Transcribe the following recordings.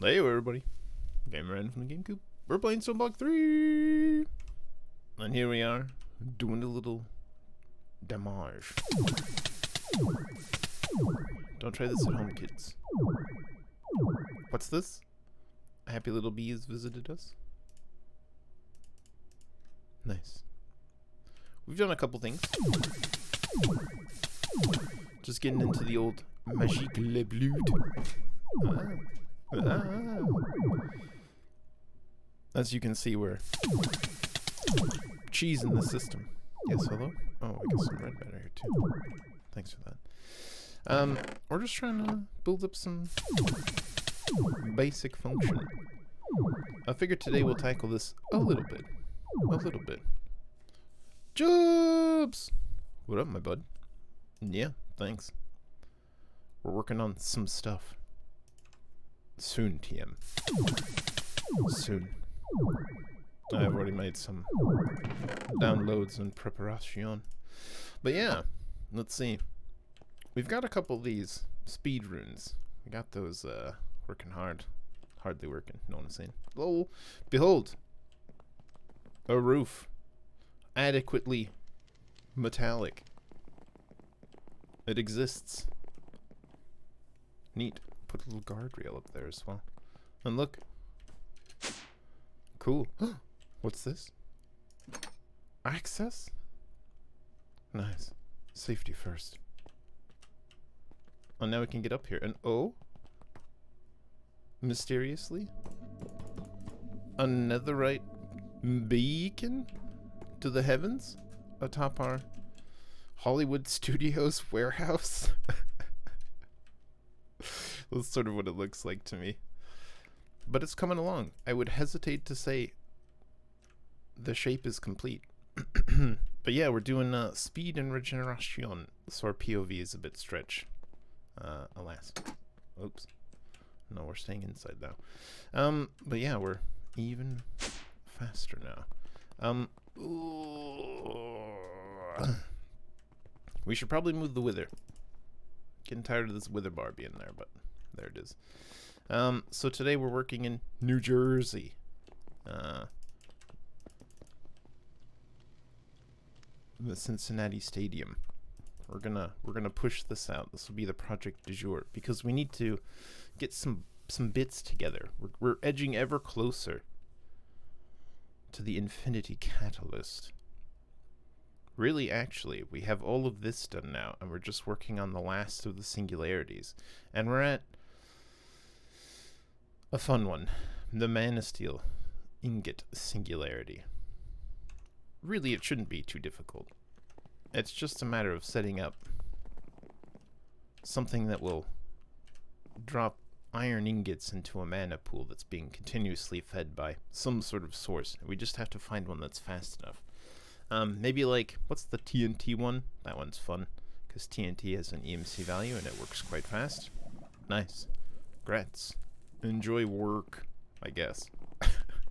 Hey everybody, Gamer N from the GameCoop. We're playing Stoneblock3! And here we are, doing a little damage. Don't try this at home, kids. What's this? A happy little bee has visited us. Nice. We've done a couple things. Just getting into the old Magique Le Blood. As you can see, we're cheese in the system. Yes, hello? Oh, I guess some red matter here too. Thanks for that. We're just trying to build up some basic function. I figured today we'll tackle this a little bit. A little bit. Jobs! What up, my bud? Yeah, thanks. We're working on some stuff. Soon, TM. Soon. I've already made some downloads in preparation. But yeah, let's see. We've got a couple of these speed runes. We got those working hard. Hardly working, know what I'm saying? Lol. Behold! A roof. Adequately metallic. It exists. Neat. Put a little guardrail up there as well. And look. Cool. What's this? Access? Nice. Safety first. Oh, now we can get up here. And oh, mysteriously, a netherite beacon to the heavens atop our Hollywood Studios warehouse. That's sort of what it looks like to me. But it's coming along. I would hesitate to say the shape is complete. But yeah, we're doing speed and regeneration, so our POV is a bit stretched. Alas. Oops. No, we're staying inside now. But yeah, we're even faster now. We should probably move the wither. Getting tired of this wither bar being there, but there it is. So today we're working in New Jersey. The Cincinnati Stadium. We're gonna push this out. This will be the project du jour because we need to get some bits together. We're edging ever closer to the Infinity Catalyst. Really, actually, we have all of this done now, and we're just working on the last of the singularities. And we're at a fun one. The manaaaa ingot singularity. Really, it shouldn't be too difficult. It's just a matter of setting up something that will drop iron ingots into a mana pool that's being continuously fed by some sort of source. We just have to find one that's fast enough. Maybe like, what's the TNT one? That one's fun, because TNT has an EMC value and it works quite fast. Nice. Grats. Enjoy work, I guess.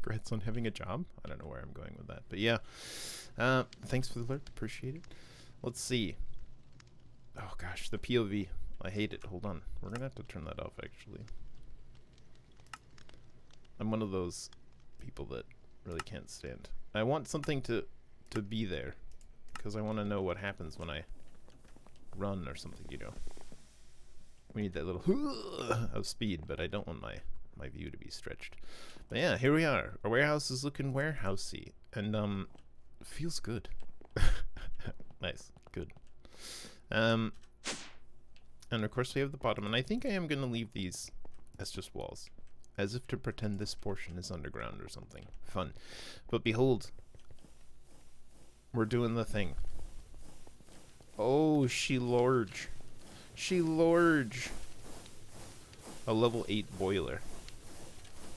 Grats on having a job? I don't know where I'm going with that, but yeah. Thanks for the alert, appreciate it. Let's see. Oh gosh, the POV. I hate it. Hold on. We're gonna have to turn that off, actually. I'm one of those people that really can't stand. I want something to be there, because I want to know what happens when I run or something, you know. We need that little of speed, but I don't want my view to be stretched. But yeah, here we are. Our warehouse is looking warehousey, and feels good. Nice, good. And of course we have the bottom, and I think I am going to leave these as just walls, as if to pretend this portion is underground or something. Fun. But behold, we're doing the thing. Oh, she large. She large. A level 8 boiler.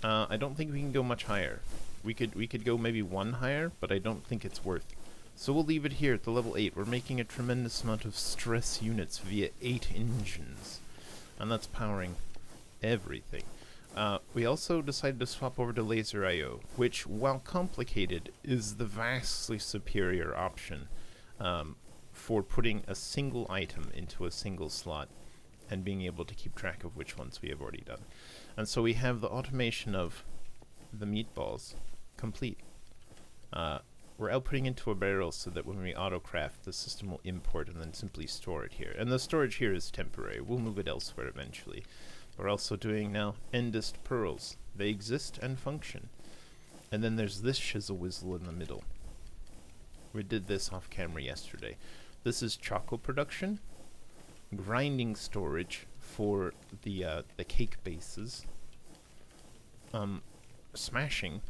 I don't think we can go much higher. We could go maybe one higher, but I don't think it's worth. So we'll leave it here at the level 8. We're making a tremendous amount of stress units via 8 engines. And that's powering everything. We also decided to swap over to laser IO, which, while complicated, is the vastly superior option for putting a single item into a single slot and being able to keep track of which ones we have already done. And so we have the automation of the meatballs complete. We're outputting into a barrel so that when we autocraft, the system will import and then simply store it here. And the storage here is temporary. We'll move it elsewhere eventually. We're also doing now endist pearls. They exist and function. And then there's this shizzle whizzle in the middle. We did this off camera yesterday. This is chocolate production, grinding storage for the cake bases, smashing,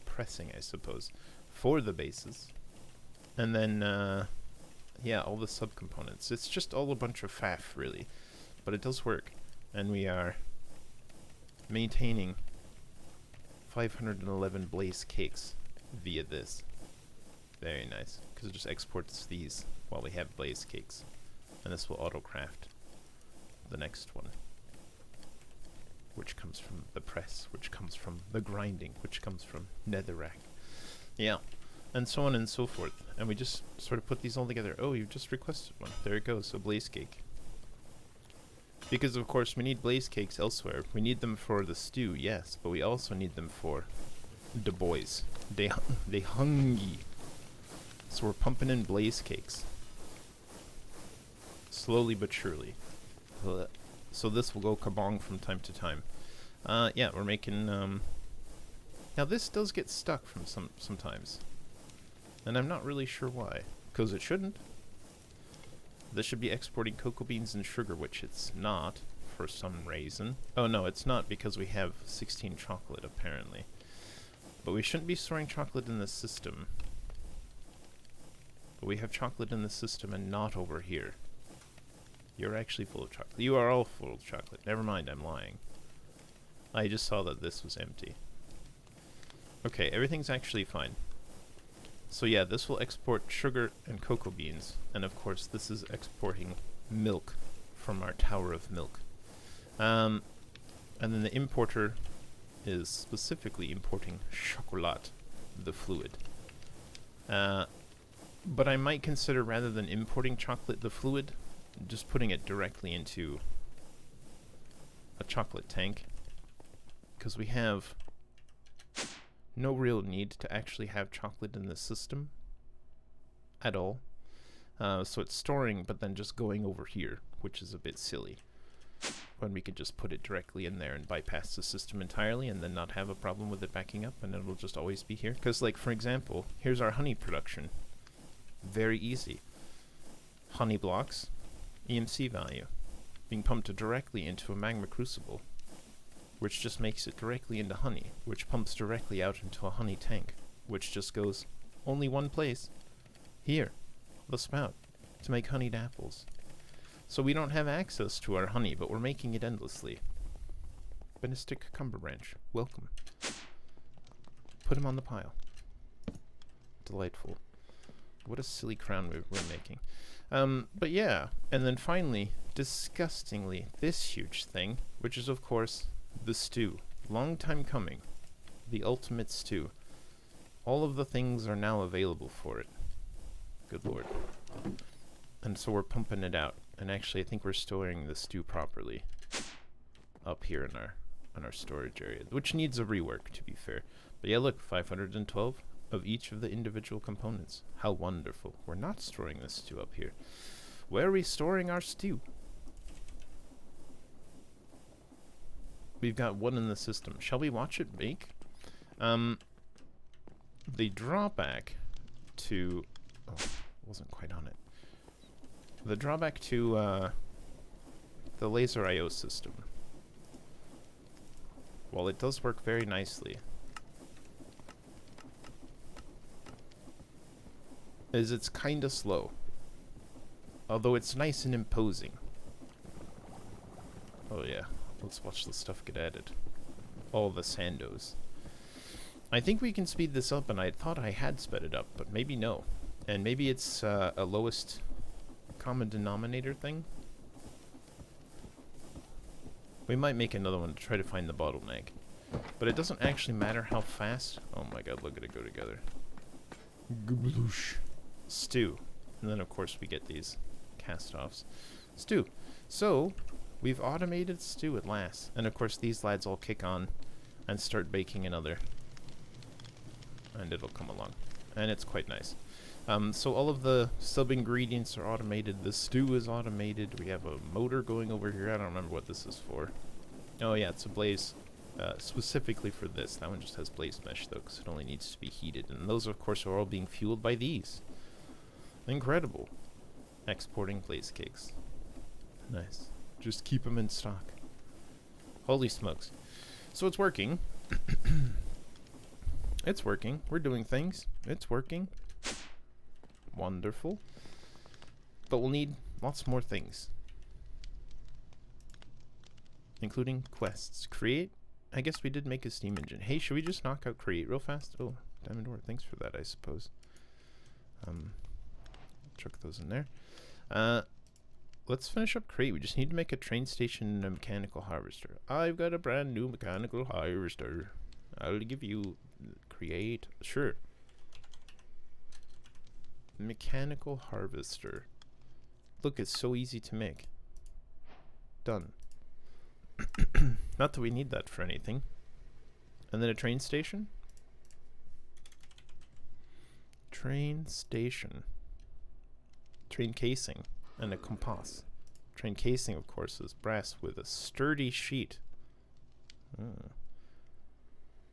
pressing I suppose, for the bases, and then yeah, all the subcomponents. It's just all a bunch of faff really, but it does work, and we are maintaining 511 blaze cakes via this. Very nice, because it just exports these while we have blaze cakes, and this will autocraft the next one, which comes from the press, which comes from the grinding, which comes from netherrack. Yeah, and so on and so forth. And we just sort of put these all together. Oh, you just requested one. There it goes, a blaze cake. Because of course we need blaze cakes elsewhere. We need them for the stew, yes, but we also need them for the boys. They hungry. So we're pumping in blaze cakes. Slowly but surely. So this will go kabong from time to time. Yeah, we're making, now this does get stuck from sometimes. And I'm not really sure why. Because it shouldn't. This should be exporting cocoa beans and sugar, which it's not, for some reason. Oh no, it's not, because we have 16 chocolate, apparently. But we shouldn't be storing chocolate in the system. But we have chocolate in the system and not over here. You're actually full of chocolate. You are all full of chocolate. Never mind, I'm lying. I just saw that this was empty. Okay, everything's actually fine. So yeah, this will export sugar and cocoa beans. And of course, this is exporting milk from our tower of milk. And then the importer is specifically importing chocolat, the fluid. But I might consider, rather than importing chocolate, the fluid, just putting it directly into a chocolate tank, because we have no real need to actually have chocolate in the system at all. So it's storing, but then just going over here, which is a bit silly, when we could just put it directly in there and bypass the system entirely and then not have a problem with it backing up, and it'll just always be here. Because, like, for example, here's our honey production. Very easy. Honey blocks, EMC value, being pumped directly into a magma crucible, which just makes it directly into honey, which pumps directly out into a honey tank, which just goes only one place, here, the spout, to make honeyed apples. So we don't have access to our honey, but we're making it endlessly. Benistic cucumber branch, welcome. Put him on the pile. Delightful. What a silly crown we're making. But yeah, and then finally, disgustingly, this huge thing, which is of course the stew. Long time coming. The ultimate stew. All of the things are now available for it. Good lord. And so we're pumping it out. And actually I think we're storing the stew properly up here in our storage area, which needs a rework, to be fair. But yeah, look, 512 of each of the individual components. How wonderful. We're not storing this stew up here. Where are we storing our stew? We've got one in the system. Shall we watch it bake? The drawback to... Oh, wasn't quite on it. The drawback to the laser I/O system, while it does work very nicely, is it's kinda slow. Although it's nice and imposing. Oh yeah, let's watch the stuff get added. All the sandos. I think we can speed this up, and I thought I had sped it up, but maybe no. And maybe it's a lowest common denominator thing. We might make another one to try to find the bottleneck. But it doesn't actually matter how fast. Oh my god, look at it go together. Goobloosh. Stew. And then of course we get these cast-offs. Stew. So, we've automated stew at last. And of course these lads all kick on and start baking another. And it'll come along. And it's quite nice. So all of the sub-ingredients are automated. The stew is automated. We have a motor going over here. I don't remember what this is for. Oh yeah, it's a blaze. Specifically for this. That one just has blaze mesh though, because it only needs to be heated. And those, of course, are all being fueled by these. Incredible. Exporting blaze cakes. Nice. Just keep them in stock. Holy smokes. So it's working. It's working. We're doing things. It's working. Wonderful. But we'll need lots more things. Including quests. Create. I guess we did make a steam engine. Hey, should we just knock out create real fast? Oh, diamond ore. Thanks for that, I suppose. Chuck those in there. Let's finish up create. We just need to make a train station and a mechanical harvester. I've got a brand new mechanical harvester. I'll give you create. Sure. Mechanical harvester. Look, it's so easy to make. Done. Not that we need that for anything. And then a train station. Train station. Train casing and a compass. Train casing, of course, is brass with a sturdy sheet.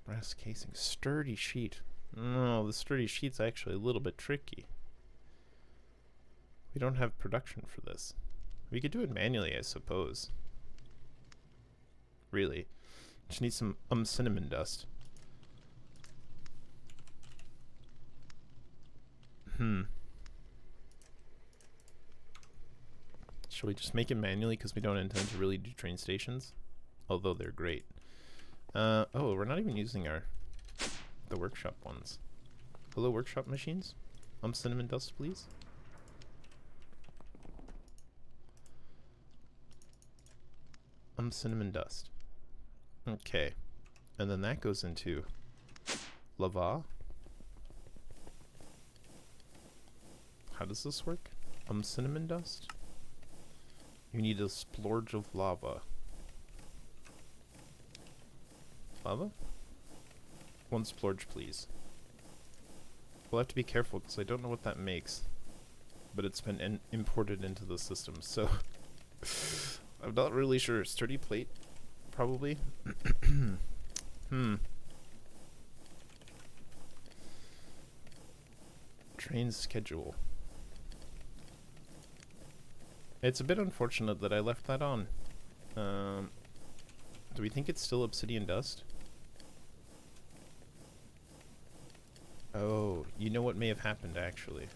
Brass casing. Sturdy sheet. No, the sturdy sheet's actually a little bit tricky. We don't have production for this. We could do it manually, I suppose. Really. Just need some cinnamon dust. Shall we just make it manually because we don't intend to really do train stations? Although they're great. Oh, we're not even using the workshop ones. Hello, workshop machines? Cinnamon dust, please. Cinnamon dust. Okay. And then that goes into lava. How does this work? Cinnamon dust? You need a splorge of lava. Lava? One splorge, please. We'll have to be careful because I don't know what that makes. But it's been imported into the system, so I'm not really sure. Sturdy plate? Probably. Train schedule. It's a bit unfortunate that I left that on. Do we think it's still obsidian dust? Oh, you know what may have happened actually.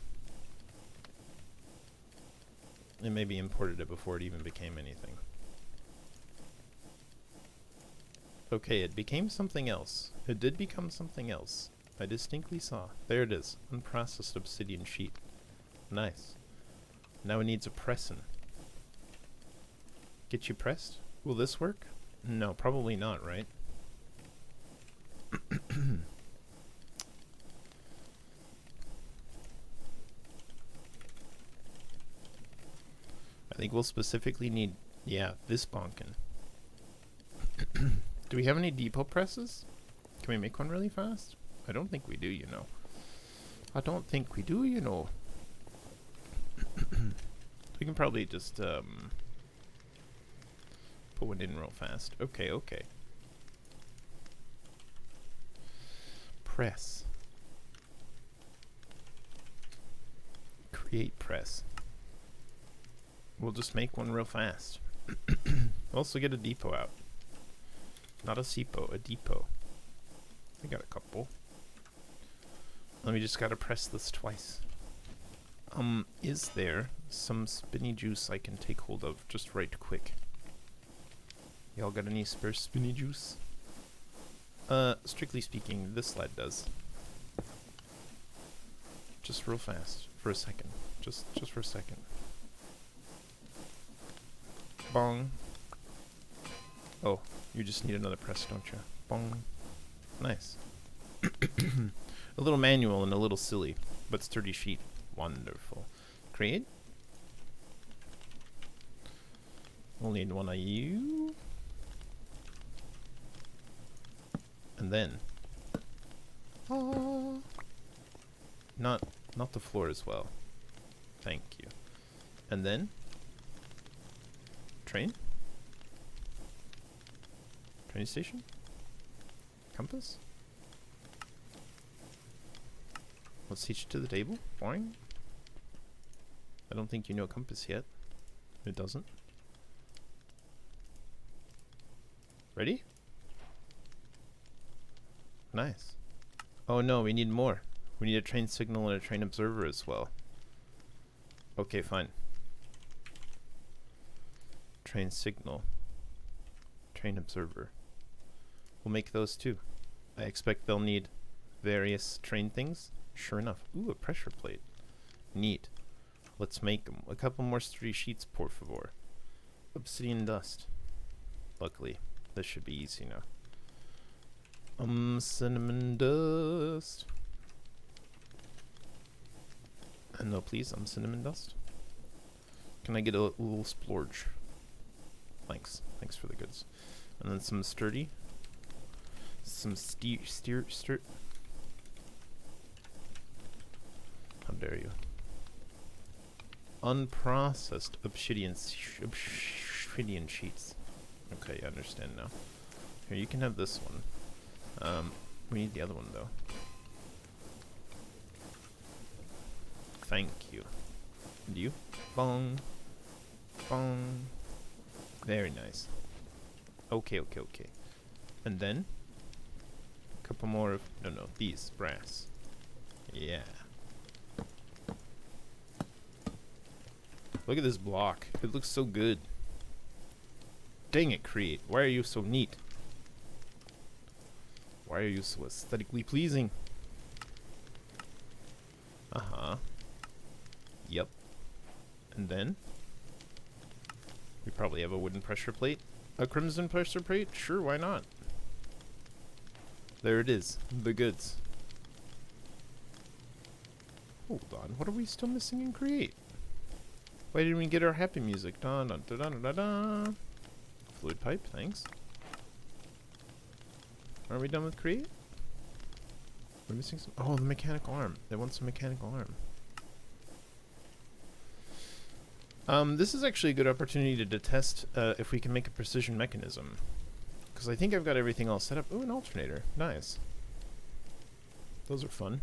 It maybe imported it before it even became anything. Okay, it became something else. It did become something else. I distinctly saw. There it is. Unprocessed obsidian sheet. Nice. Now it needs a pressin. Get you pressed? Will this work? No, probably not, right? I think we'll specifically need, yeah, this bonkin. Do we have any depot presses? Can we make one really fast? I don't think we do, you know. I don't think we do, you know. We can probably just put one in real fast. Okay, okay. Press. Create press. We'll just make one real fast. Also get a depot out. Not a sepo, a depot. I got a couple. Let me just gotta press this twice. Is there some spinny juice I can take hold of just right quick? Y'all got any spare spinny juice? Strictly speaking, this lad does. Just real fast, for a second. Just for a second. Bong. Oh, you just need another press, don't you? Bong. Nice. A little manual and a little silly, but sturdy sheet. Wonderful. Create. We'll need one of you. And then... Not the floor as well. Thank you. And then... Train? Train station? Compass? Let's teach it to the table. Boing. I don't think you know compass yet. It doesn't. Ready? Nice. Oh no, we need more. We need a train signal and a train observer as well. Okay, fine. Train signal. Train observer. We'll make those too. I expect they'll need various train things. Sure enough. Ooh, a pressure plate. Neat. Let's make them. A couple more 3 sheets, por favor. Obsidian dust. Luckily, this should be easy now. Cinnamon dust. No, please, cinnamon dust. Can I get a little splorge? Thanks. Thanks for the goods. And then some sturdy. Some steer. How dare you? Unprocessed obsidian sheets. Okay, I understand now. Here, you can have this one. We need the other one though. Thank you. And you? Bong. Bong. Very nice. Okay. And then a couple more of no, these brass. Yeah. Look at this block. It looks so good. Dang it, Create. Why are you so neat? Why are you so aesthetically pleasing? Uh-huh. Yep. And then we probably have a wooden pressure plate. A crimson pressure plate? Sure, why not? There it is. The goods. Hold on. What are we still missing in Create? Why didn't we get our happy music? Da da da da da da. Fluid pipe, thanks. Are we done with Create? We're missing some. Oh, the mechanical arm. They want some mechanical arm. This is actually a good opportunity to test if we can make a precision mechanism. Because I think I've got everything all set up. Ooh, an alternator. Nice. Those are fun.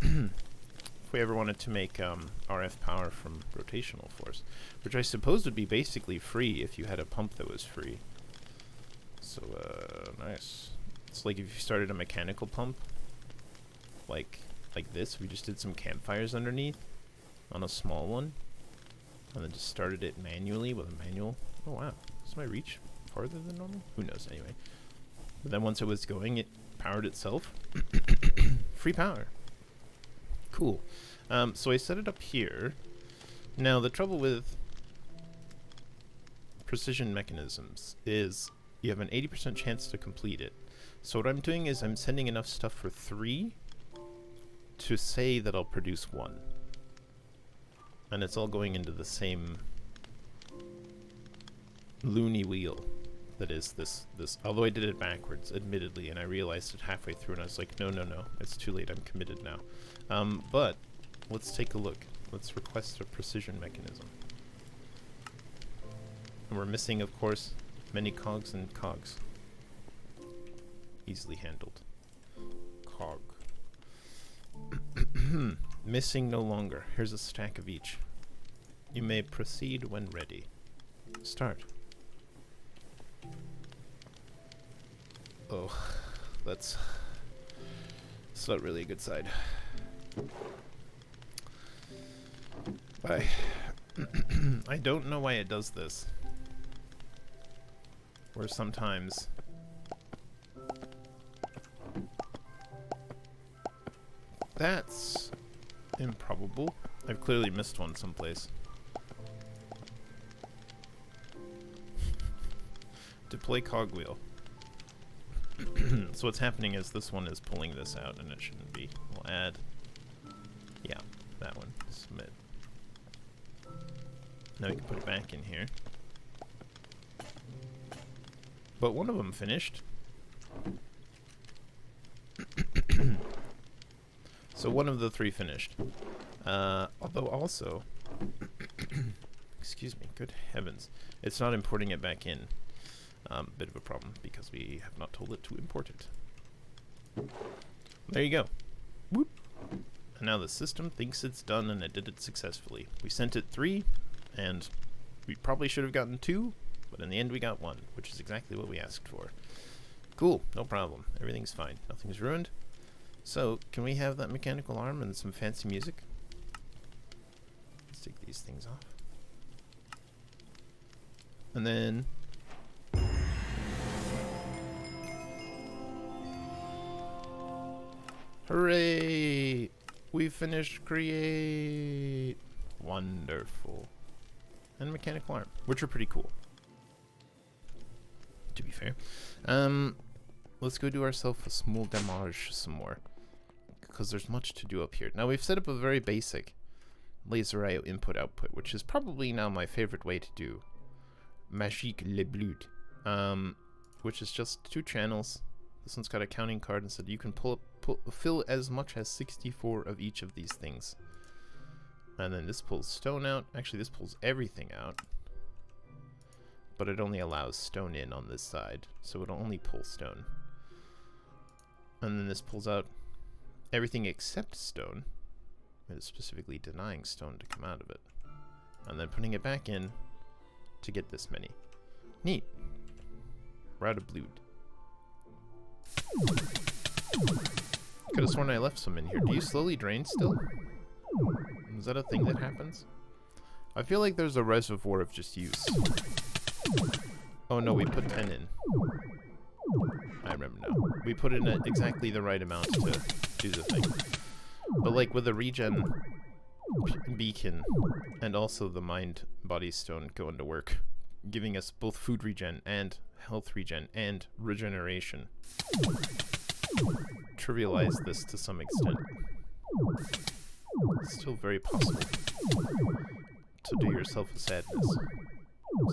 If we ever wanted to make RF power from rotational force, which I suppose would be basically free if you had a pump that was free. So, nice. It's like if you started a mechanical pump, like this. We just did some campfires underneath on a small one, and then just started it manually with a manual. Oh wow, is my reach farther than normal? Who knows, anyway. But then once it was going, it powered itself. Free power. Cool. So I set it up here. Now the trouble with precision mechanisms is you have an 80% chance to complete it. So what I'm doing is I'm sending enough stuff for 3 to say that I'll produce 1. And it's all going into the same loony wheel that is this, although I did it backwards, admittedly, and I realized it halfway through and I was like, no, it's too late, I'm committed now. But let's take a look. Let's request a precision mechanism. And we're missing, of course, many cogs and cogs. Easily handled. Cog. Missing no longer. Here's a stack of each. You may proceed when ready. Start. Oh, that's not really a good side. I don't know why it does this. Where sometimes that's improbable. I've clearly missed one someplace. Deploy cogwheel. So what's happening is this one is pulling this out and it shouldn't be. We'll add, yeah, that one. Submit. Now we can put it back in here. But one of them finished. So one of the 3 finished. Although also, excuse me, good heavens, it's not importing it back in. Bit of a problem because we have not told it to import it. There you go. Whoop. And now the system thinks it's done and it did it successfully. We sent it 3 and we probably should have gotten 2, but in the end we got 1, which is exactly what we asked for. Cool, no problem. Everything's fine. Nothing's ruined. So, can we have that mechanical arm and some fancy music? Let's take these things off. And then... hooray! We finished create! Wonderful. And mechanical arm, which are pretty cool, to be fair. Let's go do ourselves a small damage some more, because there's much to do up here. Now we've set up a very basic laser IO input-output, which is probably now my favorite way to do Magique le Blood, which is just 2 channels. This one's got a counting card, and said you can fill as much as 64 of each of these things. And then this pulls stone out. Actually, this pulls everything out. But it only allows stone in on this side, so it'll only pull stone. And then this pulls out everything except stone. It is specifically denying stone to come out of it. And then putting it back in to get this many. Neat. We're out of blood. Could have sworn I left some in here. Do you slowly drain still? Is that a thing that happens? I feel like there's a reservoir of just use. Oh no, we put 10 in. I remember now. We put in exactly the right amount to do the thing. But like with the regen beacon and also the mind body stone going to work, giving us both food regen and health regen and regeneration. Trivialize this to some extent. It's still very possible to do yourself a sadness,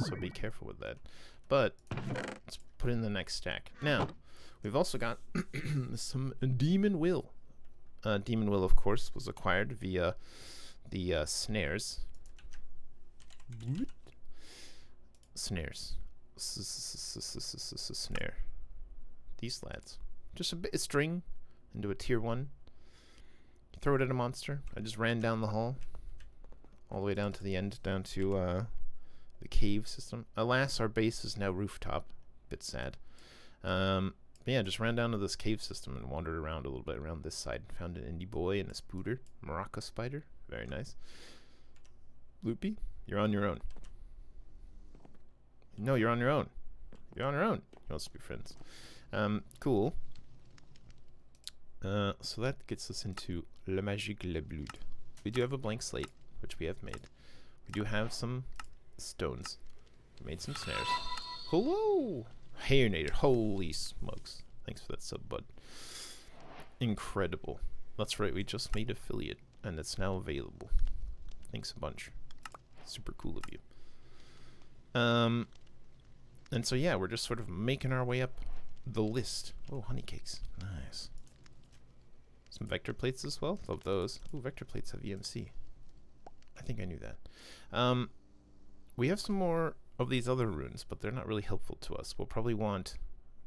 so be careful with that. But let's put in the next stack. Now, we've also got some Demon Will. Demon Will, of course, was acquired via the snares. Snares. Snare. These lads. Just a bit of string into a tier 1. Throw it at a monster. I just ran down the hall, all the way down to the end, down to the cave system. Alas, our base is now rooftop. Bit sad. But yeah, just ran down to this cave system and wandered around a little bit around this side. Found an indie boy and a spooter. Maraca spider. Very nice. Loopy, you're on your own. No, you're on your own. You're on your own. He wants to be friends. Cool. So that gets us into Le Magique Le Blood. We do have a blank slate, which we have made. We do have some stones. We made some snares. Hello! Hairnator. Holy smokes. Thanks for that sub, bud. Incredible. That's right, we just made affiliate, and it's now available. Thanks a bunch. Super cool of you. And so yeah, we're just sort of making our way up the list. Oh, honey cakes. Nice. Some vector plates as well. Love those. Ooh, vector plates have EMC. I think I knew that. We have some more of these other runes, but they're not really helpful to us. We'll probably want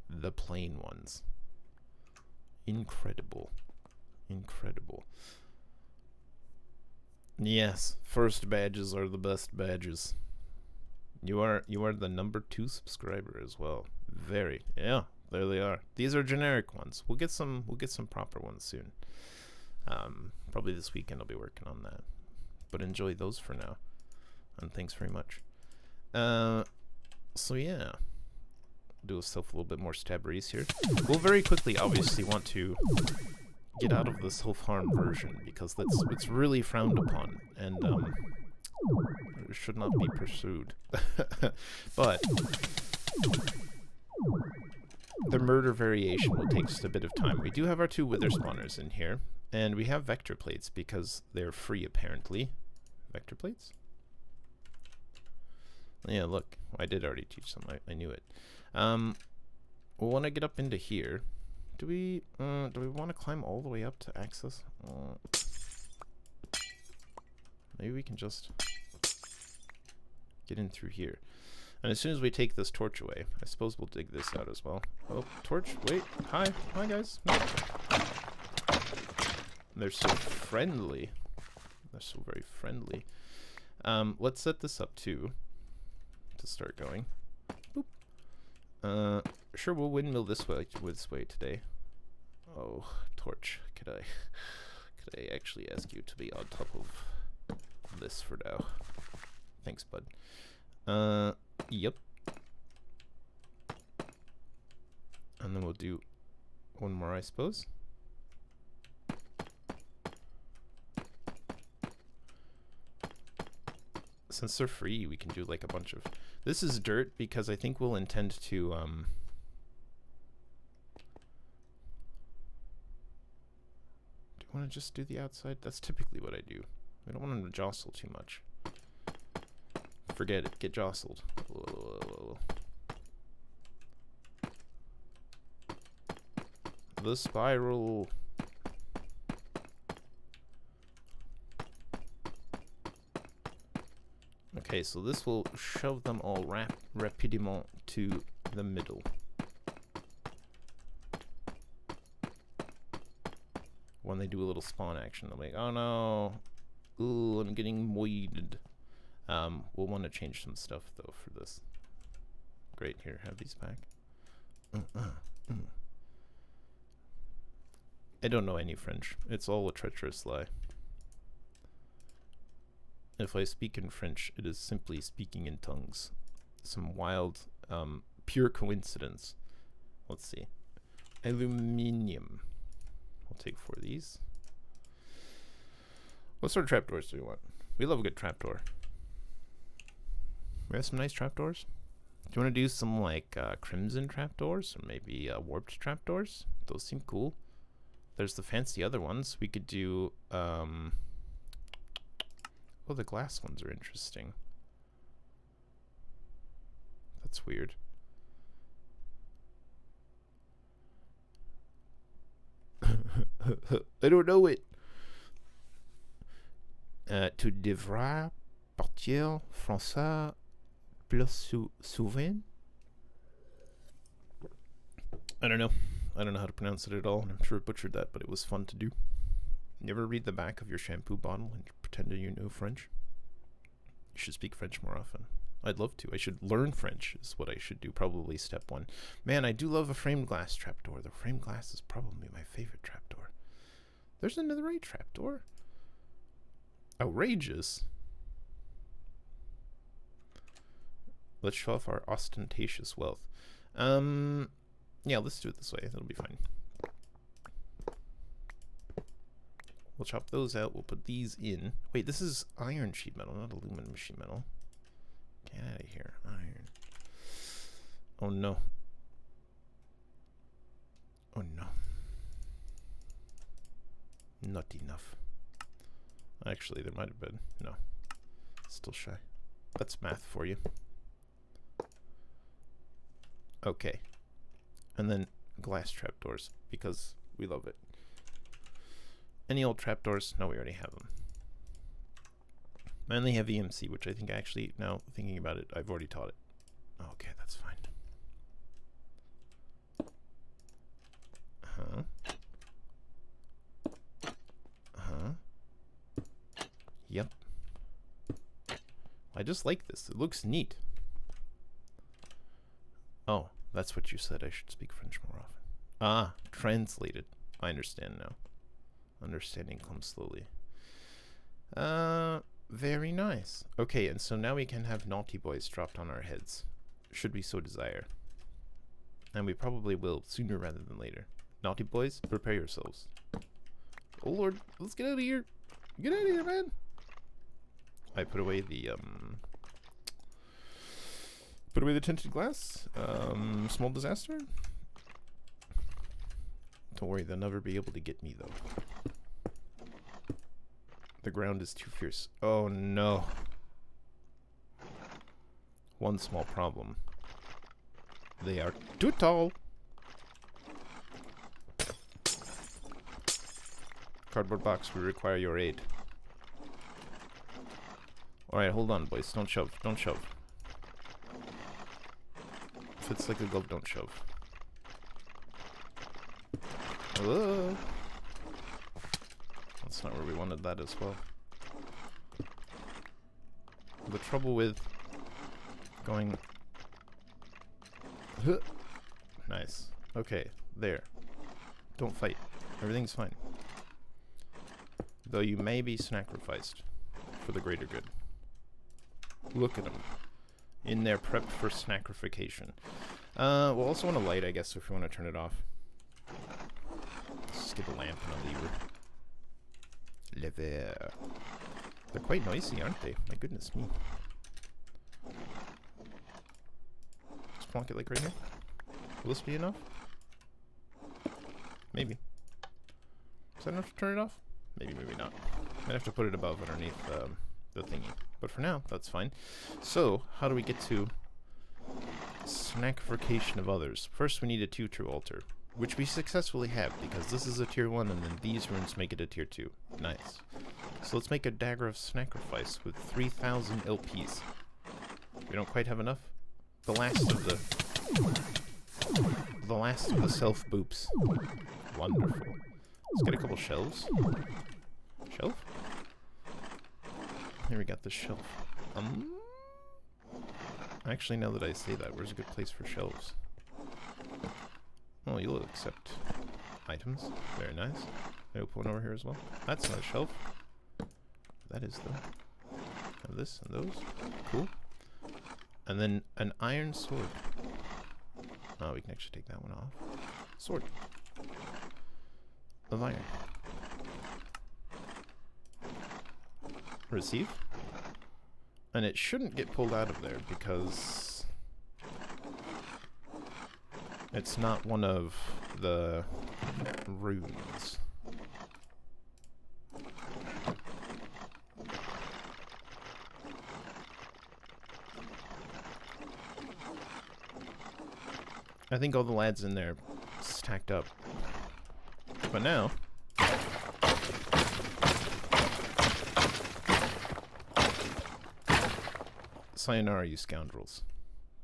the plain ones. Incredible. Incredible. Yes, first badges are the best badges. You are the number 2 subscriber as well. Very. Yeah, there they are. These are generic ones. We'll get some proper ones soon. Probably this weekend I'll be working on that. But enjoy those for now. And thanks very much. So yeah. Do ourselves a little bit more stabberies here. We'll very quickly obviously want to get out of the self-harm version because it's really frowned upon and it should not be pursued. But the murder variation will take just a bit of time. We do have our 2 wither spawners in here, and we have vector plates because they're free apparently. Vector plates? Yeah, look, I did already teach them. I knew it. We'll want to get up into here. Do we want to climb all the way up to access? Maybe we can just get in through here. And as soon as we take this torch away, I suppose we'll dig this out as well. Oh, torch, wait, hi guys. No. They're so friendly. They're so very friendly. Let's set this up too, to start going. Boop. Sure, we'll windmill this way today. Oh, torch, could I actually ask you to be on top of this for now? Thanks, bud. Yep. And then we'll do one more, I suppose. Since they're free, we can do like a bunch of... This is dirt because I think we'll intend to, do you want to just do the outside? That's typically what I do. We don't want them to jostle too much. Forget it. Get jostled. Whoa. The spiral. Okay, so this will shove them all rapidement to the middle. When they do a little spawn action, they'll be like, oh no, ooh, I'm getting moided. We'll want to change some stuff though for this. Great, here, have these back. I don't know any French. It's all a treacherous lie. If I speak in French, it is simply speaking in tongues. Some wild, pure coincidence. Let's see. Aluminium. We'll take 4 of these. What sort of trapdoors do we want? We love a good trapdoor. We have some nice trapdoors. Do you want to do some like crimson trapdoors or maybe warped trapdoors? Those seem cool. There's the fancy other ones. We could do oh, the glass ones are interesting. That's weird. I don't know it. Tu devras partir français plus souvent. I don't know. I don't know how to pronounce it at all. I'm sure I butchered that, but it was fun to do. You ever read the back of your shampoo bottle and pretend you know French? You should speak French more often. I'd love to. I should learn French is what I should do. Probably step 1. Man, I do love a framed glass trapdoor. The framed glass is probably my favorite trapdoor. There's another netherite trapdoor. Outrageous. Let's show off our ostentatious wealth. Yeah, let's do it this way. That'll be fine. We'll chop those out. We'll put these in. Wait, this is iron sheet metal, not aluminum sheet metal. Get out of here. Iron. Oh no. Oh no. Not enough. Actually, there might have been. No. Still shy. That's math for you. Okay. And then glass trapdoors, because we love it. Any old trapdoors? No, we already have them. I only have EMC, which I think actually, now thinking about it, I've already taught it. Okay, that's fine. Yep. I just like this. It looks neat. Oh, that's what you said. I should speak French more often. Ah, translated. I understand now. Understanding comes slowly. Very nice. Okay, and so now we can have naughty boys dropped on our heads, should we so desire. And we probably will, sooner rather than later. Naughty boys, prepare yourselves. Oh lord, let's get out of here. Get out of here, man. I put away the tinted glass. Small disaster. Don't worry, they'll never be able to get me though. The ground is too fierce. Oh no. One small problem. They are too tall. Cardboard box, we require your aid. Alright, hold on, boys. Don't shove. Don't shove. Fits like a glove, don't shove. Hello? That's not where we wanted that as well. The trouble with going... Nice. Okay, there. Don't fight. Everything's fine. Though you may be sacrificed for the greater good. Look at them. In their prep for snackrification. We'll also want a light, I guess, if we want to turn it off. Let's just get a lamp and a lever. Lever. They're quite noisy, aren't they? My goodness me. Just plonk it like right here. Will this be enough? Maybe. Is that enough to turn it off? Maybe, maybe not. Might have to put it above underneath the thingy. But for now, that's fine. So, how do we get to snackification of others? First, we need a 2 true altar, which we successfully have, because this is a tier 1, and then these runes make it a tier 2. Nice. So let's make a dagger of sacrifice with 3,000 LPs. We don't quite have enough. The last of the self boops. Wonderful. Let's get a couple shelves. Shelf? Here we got the shelf. Actually, now that I say that, where's a good place for shelves? Oh, you'll accept items. Very nice. I open one over here as well. That's not a shelf. That is though. And this and those. Cool. And then an iron sword. Oh, we can actually take that one off. Sword. Of iron. Receive. And it shouldn't get pulled out of there because it's not one of the runes. I think all the lads in there stacked up. But now... Sayonara, you scoundrels.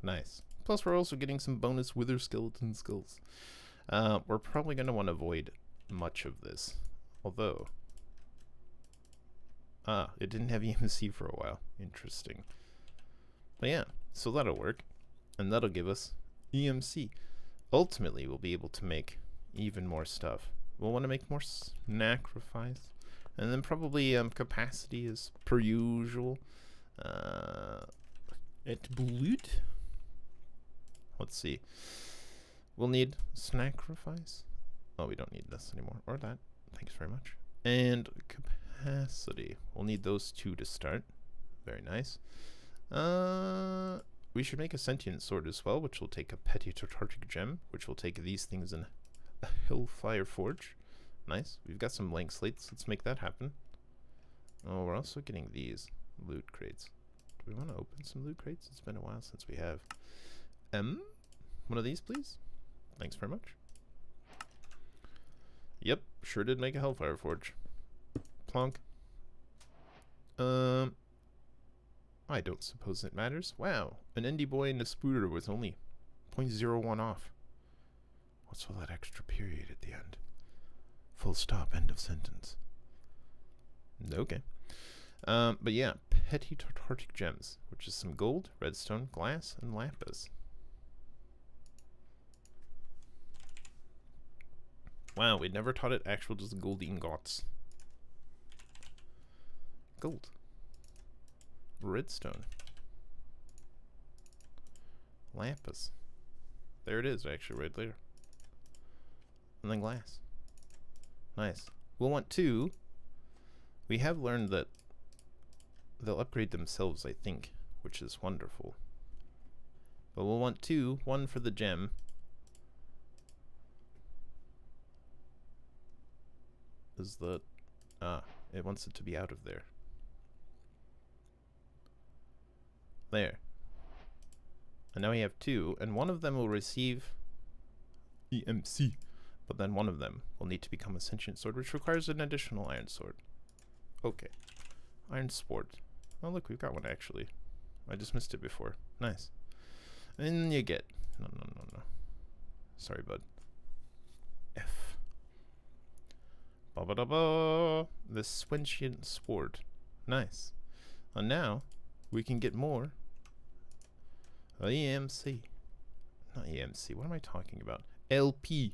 Nice. Plus, we're also getting some bonus wither skeleton skulls. We're probably going to want to avoid much of this. Although... it didn't have EMC for a while. Interesting. But yeah, so that'll work. And that'll give us EMC. Ultimately, we'll be able to make even more stuff. We'll want to make more sacrifice. And then probably capacity as per usual. At blood. Let's see. We'll need sacrifice. Oh, we don't need this anymore. Or that. Thanks very much. And capacity. We'll need those 2 to start. Very nice. We should make a sentient sword as well, which will take a petty tartartic gem, which will take these things in a hellfire forge. Nice. We've got some blank slates. Let's make that happen. Oh, we're also getting these loot crates. Do we want to open some loot crates? It's been a while since we have. One of these, please. Thanks very much. Yep, sure did make a hellfire forge. Plonk. I don't suppose it matters. Wow, an indie boy and a spooter with only 0.01 off. What's all that extra period at the end? Full stop, end of sentence. Okay. But yeah, petty tartartic gems, which is some gold, redstone, glass, and lapis. Wow, we never taught it actual just gold ingots. Gold. Redstone. Lapis. There it is, actually, right there. And then glass. Nice. We'll want 2. We have learned that they'll upgrade themselves, I think, which is wonderful. But we'll want 2. 1 for the gem. Is the... it wants it to be out of there. There. And now we have 2, and one of them will receive EMC, but then one of them will need to become a sentient sword, which requires an additional iron sword. Okay. Iron sword. Oh look, we've got one actually. I just missed it before. Nice. And you get... No. Sorry, bud. F. Ba-ba-da-ba! The sentient sword. Nice. And now, we can get more EMC. Not EMC. What am I talking about? LP.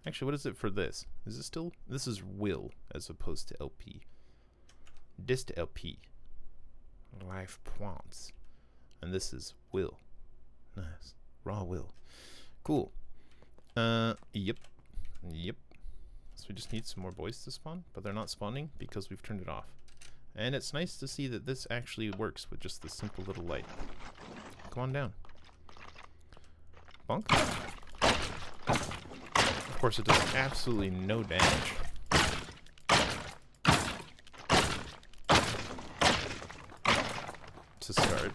Actually, what is it for this? Is it still... This is will as opposed to LP. Dist LP. Life points. And this is will. Nice. Raw will. Cool. Yep. So we just need some more boys to spawn, but they're not spawning because we've turned it off. And it's nice to see that this actually works with just this simple little light. Come on down. Bonk. Of course, it does absolutely no damage. To start.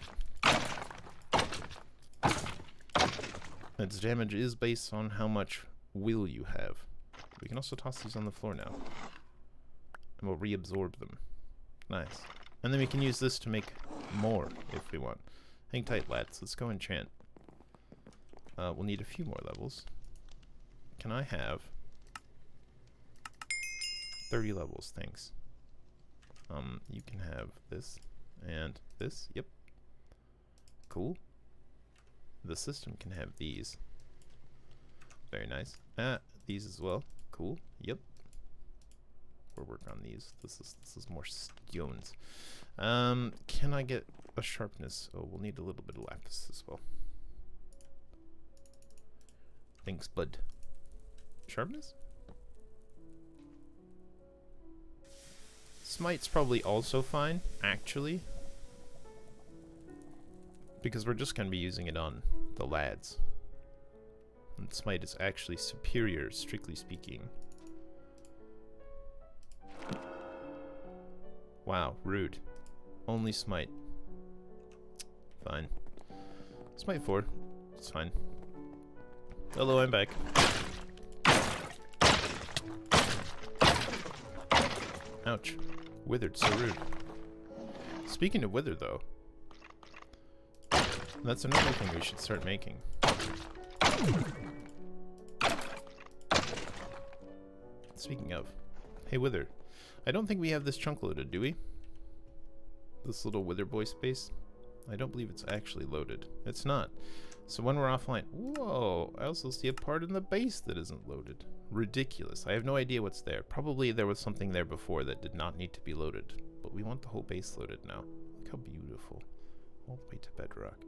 Its damage is based on how much will you have. We can also toss these on the floor now. And we'll reabsorb them. Nice. And then we can use this to make more if we want. Hang tight, lads. Let's go enchant. We'll need a few more levels. Can I have 30 levels? Thanks. You can have this and this. Yep. Cool. The system can have these. Very nice. These as well. Cool. Yep. We'll work on these. This is more stones. Can I get a sharpness? Oh, we'll need a little bit of lapis as well. Thanks, bud. Sharpness? Smite's probably also fine, actually. Because we're just going to be using it on the lads. And Smite is actually superior, strictly speaking. Wow, rude. Only Smite. Fine. Smite 4. It's fine. Hello, I'm back. Ouch. Withered, so rude. Speaking of wither, though, that's another thing we should start making. Speaking of, hey wither, I don't think we have this chunk loaded, do we? This little wither boy space? I don't believe it's actually loaded. It's not. So when we're offline, whoa, I also see a part in the base that isn't loaded. Ridiculous. I have no idea what's there. Probably there was something there before that did not need to be loaded. But we want the whole base loaded now. Look how beautiful. All the way to bedrock.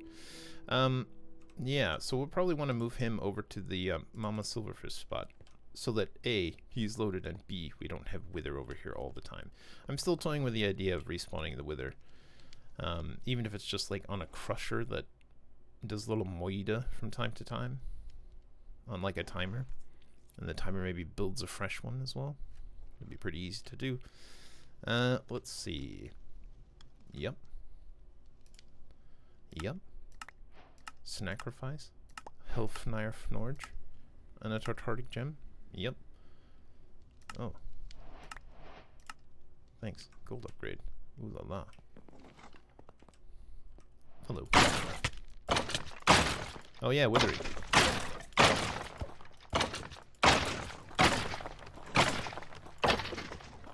Yeah, so we'll probably want to move him over to the Mama Silverfish spot. So that A, he's loaded, and B, we don't have wither over here all the time. I'm still toying with the idea of respawning the wither. Even if it's just like on a crusher that does little moida from time to time. On like a timer. And the timer maybe builds a fresh one as well. It'd be pretty easy to do. Let's see. Yep. Sacrifice. Helfnir Fnorge. And a Tartaric Gem. Yep. Oh. Thanks. Gold upgrade. Ooh la la. Hello. Oh yeah, withering.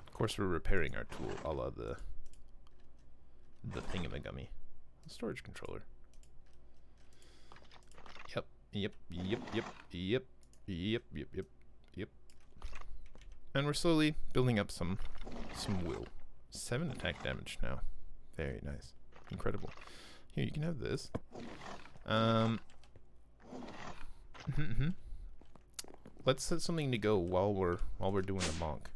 Of course we're repairing our tool, a la the thingamagummy. Storage controller. Yep. And we're slowly building up some will. 7 attack damage now. Very nice. Incredible. Here, you can have this. Let's set something to go while we're doing a monk.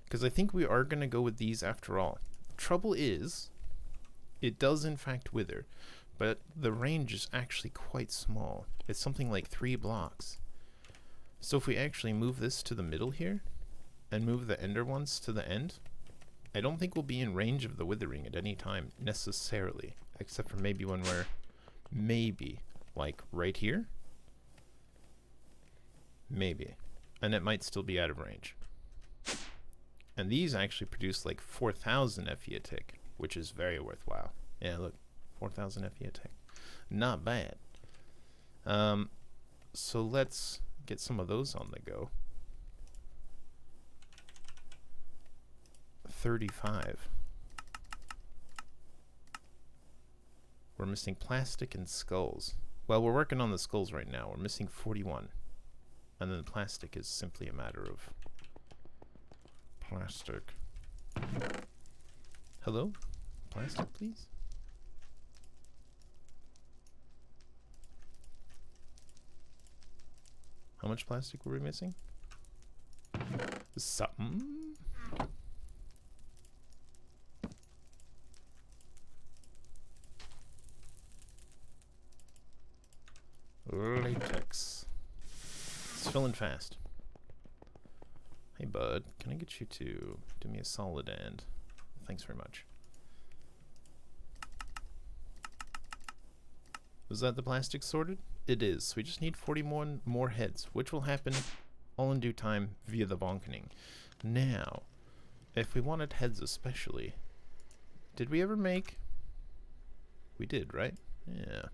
Because I think we are going to go with these after all. Trouble is, it does in fact wither, but the range is actually quite small. It's something like 3 blocks. So if we actually move this to the middle here, and move the ender ones to the end, I don't think we'll be in range of the withering at any time, necessarily. Except for maybe when we're, Like right here? Maybe. And it might still be out of range. And these actually produce like 4,000 FE a tick, which is very worthwhile. Yeah, look, 4,000 FE a tick. Not bad. So let's get some of those on the go. 35. We're missing plastic and skulls. Well, we're working on the skulls right now. We're missing 41. And then the plastic is simply a matter of plastic. Hello? Plastic, please? How much plastic were we missing? Something. Latex. It's filling fast. Hey bud, can I get you to do me a solid and thanks very much. Is that the plastic sorted? It is. So we just need 41 more heads, which will happen all in due time via the bonkening. Now, if we wanted heads especially, did we ever make? We did, right? Yeah.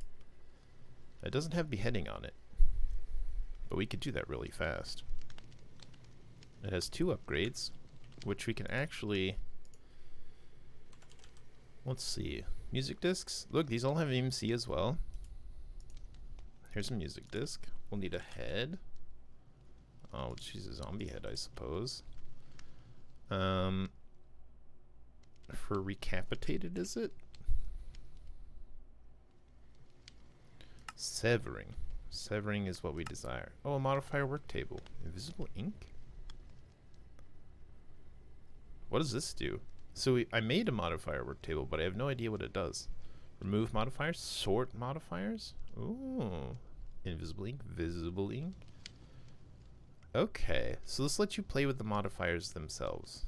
It doesn't have beheading on it, but we could do that really fast. It has 2 upgrades, which we can actually... Let's see. Music discs? Look, these all have EMC as well. Here's a music disc. We'll need a head. Oh, she's a zombie head, I suppose. For recapitated, is it? Severing. Severing is what we desire. Oh, a modifier work table. Invisible ink? What does this do? So I made a modifier work table, but I have no idea what it does. Remove modifiers? Sort modifiers? Ooh. Invisible ink? Visible ink? Okay. So this lets you play with the modifiers themselves.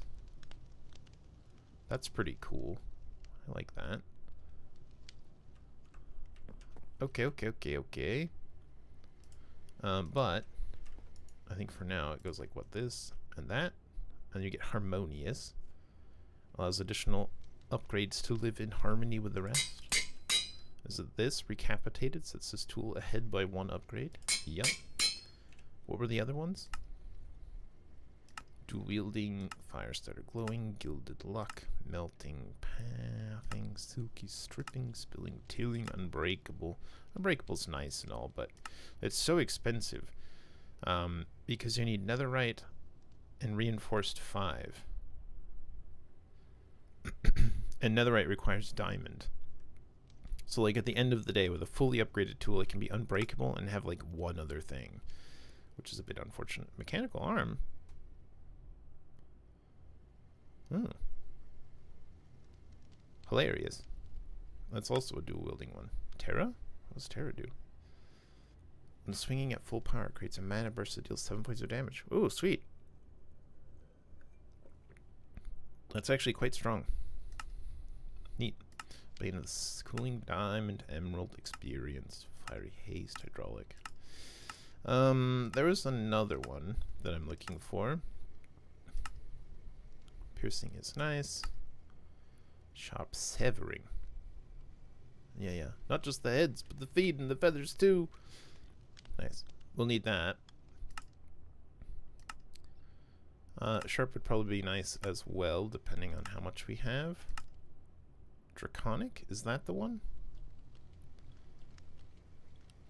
That's pretty cool. I like that. Okay. But I think for now it goes like what, this and that, and you get harmonious. Allows additional upgrades to live in harmony with the rest. Is it this? Recapitated, sets this tool ahead by 1 upgrade. Yep. What were the other ones? Dual wielding, fire starter glowing, gilded luck, melting, pathing, silky stripping, spilling, tilling, unbreakable. Unbreakable's nice and all, but it's so expensive because you need netherite and reinforced 5. And netherite requires diamond. So like at the end of the day with a fully upgraded tool it can be unbreakable and have like 1 other thing, which is a bit unfortunate. Mechanical arm. Hilarious. That's also a dual wielding one. Terra? What does Terra do? When swinging at full power, it creates a mana burst that deals 7 points of damage. Ooh, sweet. That's actually quite strong. Neat. Bane of the cooling diamond, emerald, experience, fiery haste, hydraulic. There was another one that I'm looking for. Piercing is nice. Sharp severing. Yeah. Not just the heads, but the feet and the feathers too. Nice. We'll need that. Sharp would probably be nice as well, depending on how much we have. Draconic? Is that the one?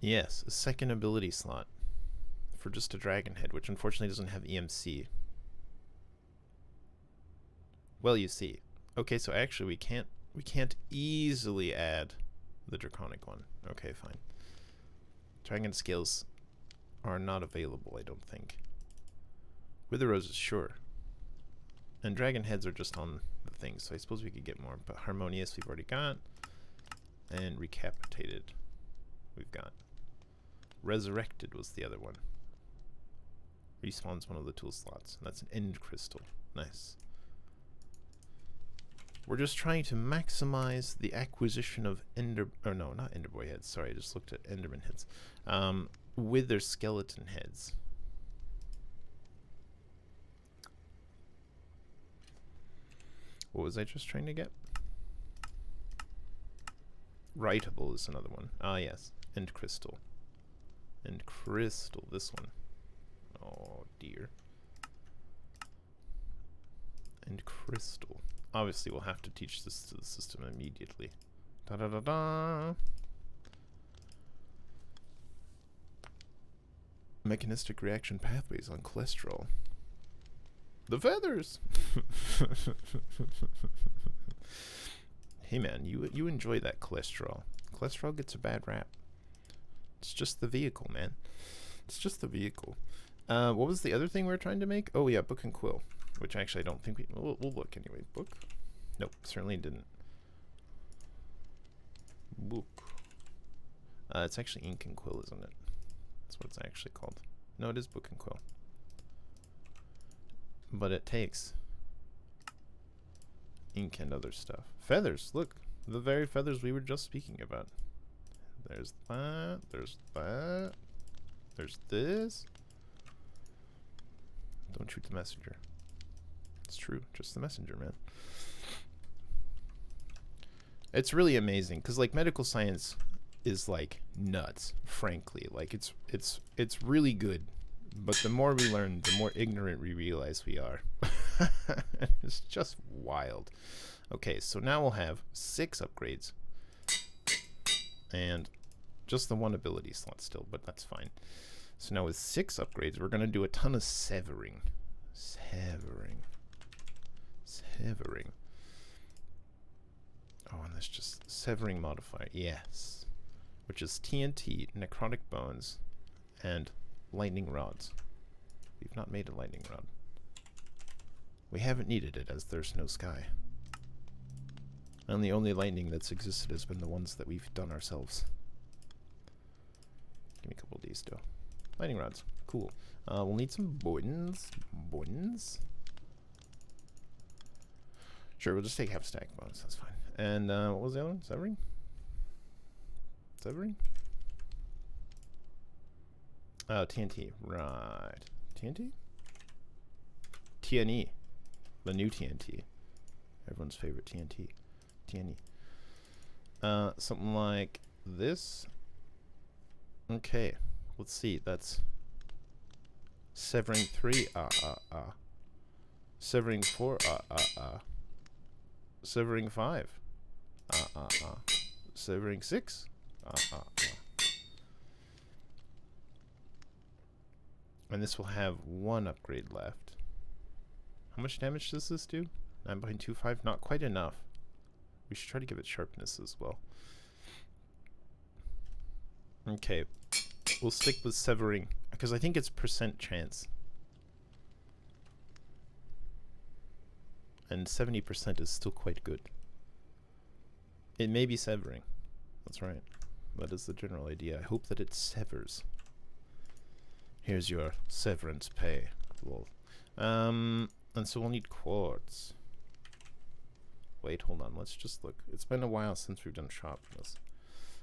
Yes, a second ability slot for just a dragon head, which unfortunately doesn't have EMC. Well, you see. Okay, so actually we can't easily add the draconic one. Okay, fine. Dragon scales are not available, I don't think. Wither roses, sure. And dragon heads are just on the thing, so I suppose we could get more. But harmonious we've already got. And recapitated we've got. Resurrected was the other one. Respawns one of the tool slots. And that's an end crystal. Nice. We're just trying to maximize the acquisition of not Enderboy heads. Sorry, I just looked at Enderman heads. With their skeleton heads. What was I just trying to get? Writable is another one. Ah, yes. And crystal. And crystal, this one. Oh, dear. And crystal. Obviously, we'll have to teach this to the system immediately. Da-da-da-da! Mechanistic reaction pathways on cholesterol. The feathers! Hey man, you enjoy that cholesterol. Cholesterol gets a bad rap. It's just the vehicle, man. It's just the vehicle. What was the other thing we were trying to make? Oh yeah, book and quill. Which actually I don't think we'll look anyway. Book? Nope, certainly didn't. Book. It's actually ink and quill, isn't it? That's what it's actually called. No, it is book and quill. But it takes ink and other stuff. Feathers, look. The very feathers we were just speaking about. There's that. There's that. There's this. Don't shoot the messenger. It's true. Just the messenger, man. It's really amazing because like medical science is like nuts, frankly. Like it's really good. But the more we learn, the more ignorant we realize we are. It's just wild. Okay, so now we'll have 6 upgrades. And just the 1 ability slot still, but that's fine. So now with 6 upgrades, we're going to do a ton of severing. Severing. Oh, and there's just severing modifier. Yes. Which is TNT, necrotic bones, and lightning rods. We've not made a lightning rod. We haven't needed it as there's no sky. And the only lightning that's existed has been the ones that we've done ourselves. Give me a couple of these though. Lightning rods. Cool. We'll need some buttons. Buttons? Sure, we'll just take half stack bones. That's fine. And what was the other one? Severing? Severing? Oh, TNT. Right. TNT? TNE. The new TNT. Everyone's favorite TNT. TNE. Something like this. Okay. Let's see. That's severing 3. Severing 4. Severing 5. Severing 6. And this will have 1 upgrade left. How much damage does this do? 9.25? Not quite enough. We should try to give it sharpness as well. Okay. We'll stick with severing, because I think it's % chance. And 70% is still quite good. It may be severing. That's right. That is the general idea. I hope that it severs. Here's your severance pay. Lol. And so we'll need quartz. Wait, hold on. Let's just look. It's been a while since we've done sharpness.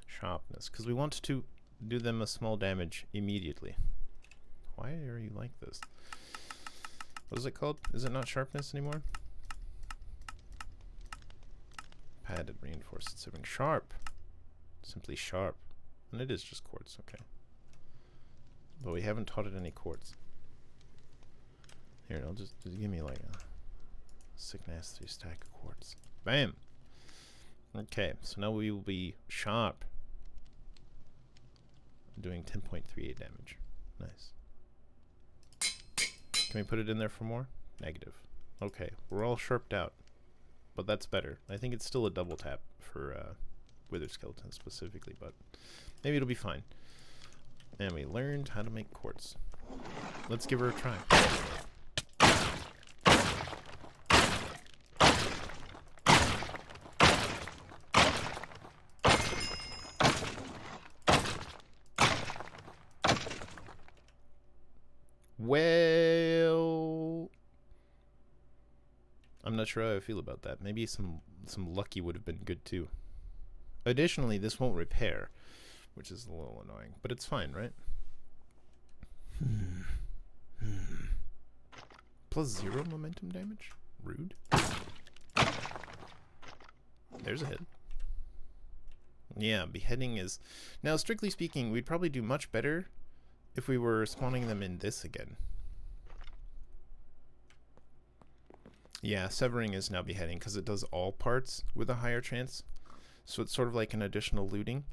Sharpness. Because we want to do them a small damage immediately. Why are you like this? What is it called? Is it not sharpness anymore? Padded reinforced severing. Sharp. Simply sharp. And it is just quartz. Okay. But we haven't taught it any quartz. Here, I'll just give me like a sick nasty stack of quartz. Bam! Okay, so now we will be sharp. Doing 10.38 damage. Nice. Can we put it in there for more? Negative. Okay, we're all sharped out. But that's better. I think it's still a double tap for wither skeletons specifically, but maybe it'll be fine. And we learned how to make quartz. Let's give her a try. Well, I'm not sure how I feel about that. Maybe some lucky would have been good too. Additionally, this won't repair, which is a little annoying, but it's fine, right? +0 momentum damage? Rude. There's a hit. Yeah, beheading is... Now, strictly speaking, we'd probably do much better if we were spawning them in this again. Yeah, severing is now beheading because it does all parts with a higher chance. So it's sort of like an additional looting.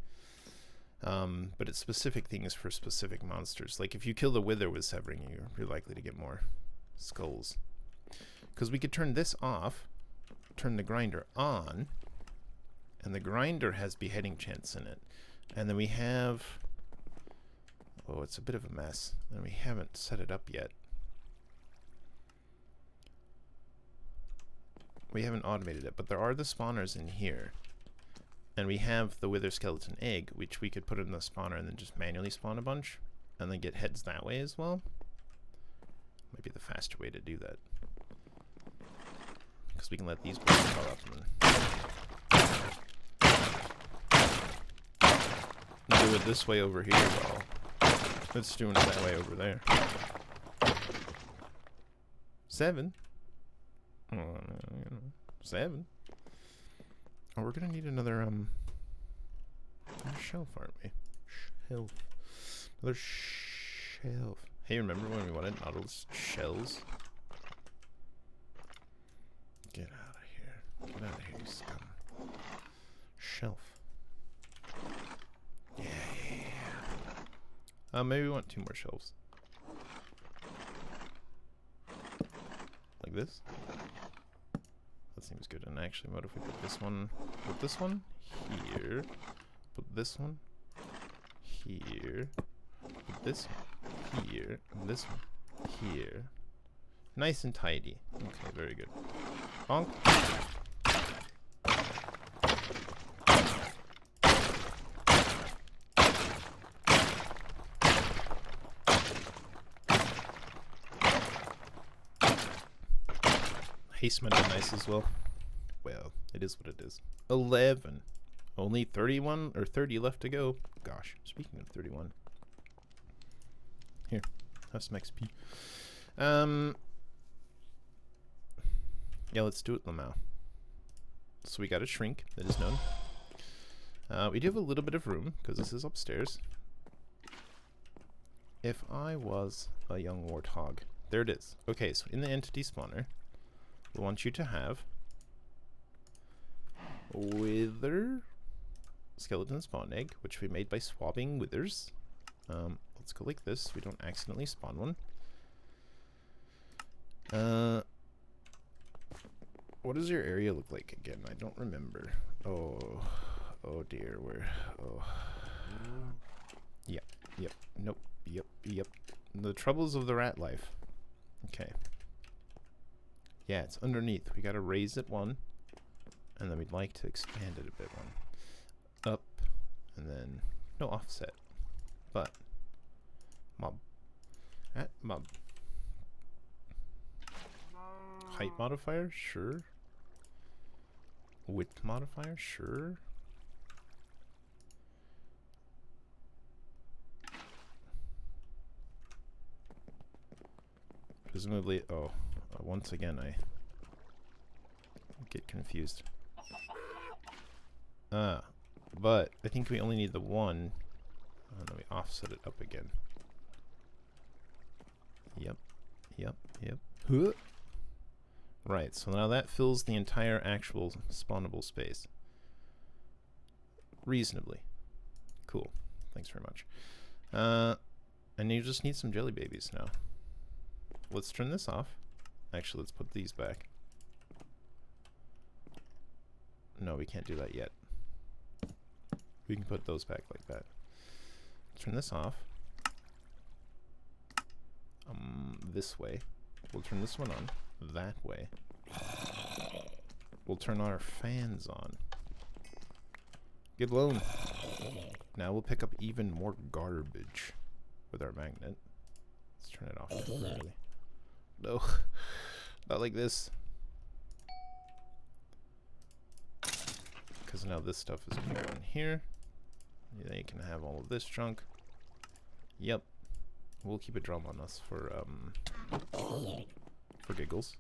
But it's specific things for specific monsters. Like if you kill the wither with severing, you're likely to get more skulls. Because we could turn this off, turn the grinder on, and the grinder has beheading chance in it. And then we have... Oh, it's a bit of a mess. And we haven't set it up yet. We haven't automated it, but there are the spawners in here. And we have the wither skeleton egg, which we could put in the spawner and then just manually spawn a bunch. And then get heads that way as well. Might be the faster way to do that. Because we can let these boys crawl up and do it this way over here while it's doing it that way over there. 7. 7. Oh, we're gonna need another shelf, aren't we? Shelf. Another shelf. Hey, remember when we wanted Nautilus shells? Get out of here. Get out of here, you scum. Shelf. Yeah. Maybe we want 2 more shelves. Like this? That seems good. And actually, what if we put this one here, put this one here, put this one here, and this one here. Nice and tidy. Okay, very good. Bonk. Haste might be nice as well. Well, it is what it is. 11. Only 31 or 30 left to go. Gosh, speaking of 31. Here, have some XP. Yeah, let's do it, Lamau. So we got a shrink, that is known. We do have a little bit of room, because this is upstairs. If I was a young warthog. There it is. Okay, so in the entity spawner, we want you to have wither skeleton spawn egg, which we made by swabbing withers. Let's go like this so we don't accidentally spawn one. What does your area look like again? I don't remember. Oh dear, Yep, nope, yep. The troubles of the rat life. Okay. Yeah, it's underneath. We gotta raise it 1. And then we'd like to expand it a bit 1. Up. And then, no offset. But, mob. At mob. Height modifier? Sure. Width modifier? Sure. Presumably, once again I get confused. But I think we only need the 1, and then we offset it up again. Yep. Huh. Right, so now that fills the entire actual spawnable space. Reasonably. Cool. Thanks very much. And you just need some jelly babies now. Let's turn this off. Actually, let's put these back. No, we can't do that yet. We can put those back like that. Turn this off. This way. We'll turn this one on. That way. We'll turn our fans on. Get blown. Now we'll pick up even more garbage with our magnet. Let's turn it off temporarily. No, not like this. because now this stuff is going to go in here. Yeah, you can have all of this junk. Yep. We'll keep a drum on us for giggles.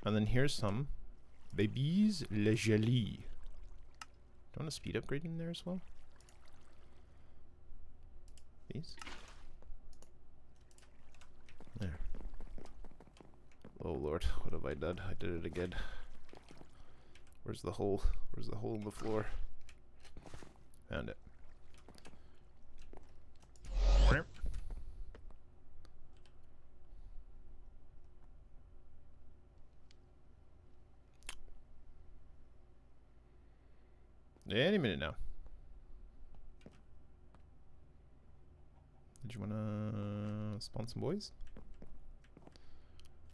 And then here's some babies le joli. Do you want a speed upgrade in there as well? These? There. Oh lord, what have I done? I did it again. Where's the hole? Where's the hole in the floor? Found it. Any minute now. Did you wanna spawn some boys?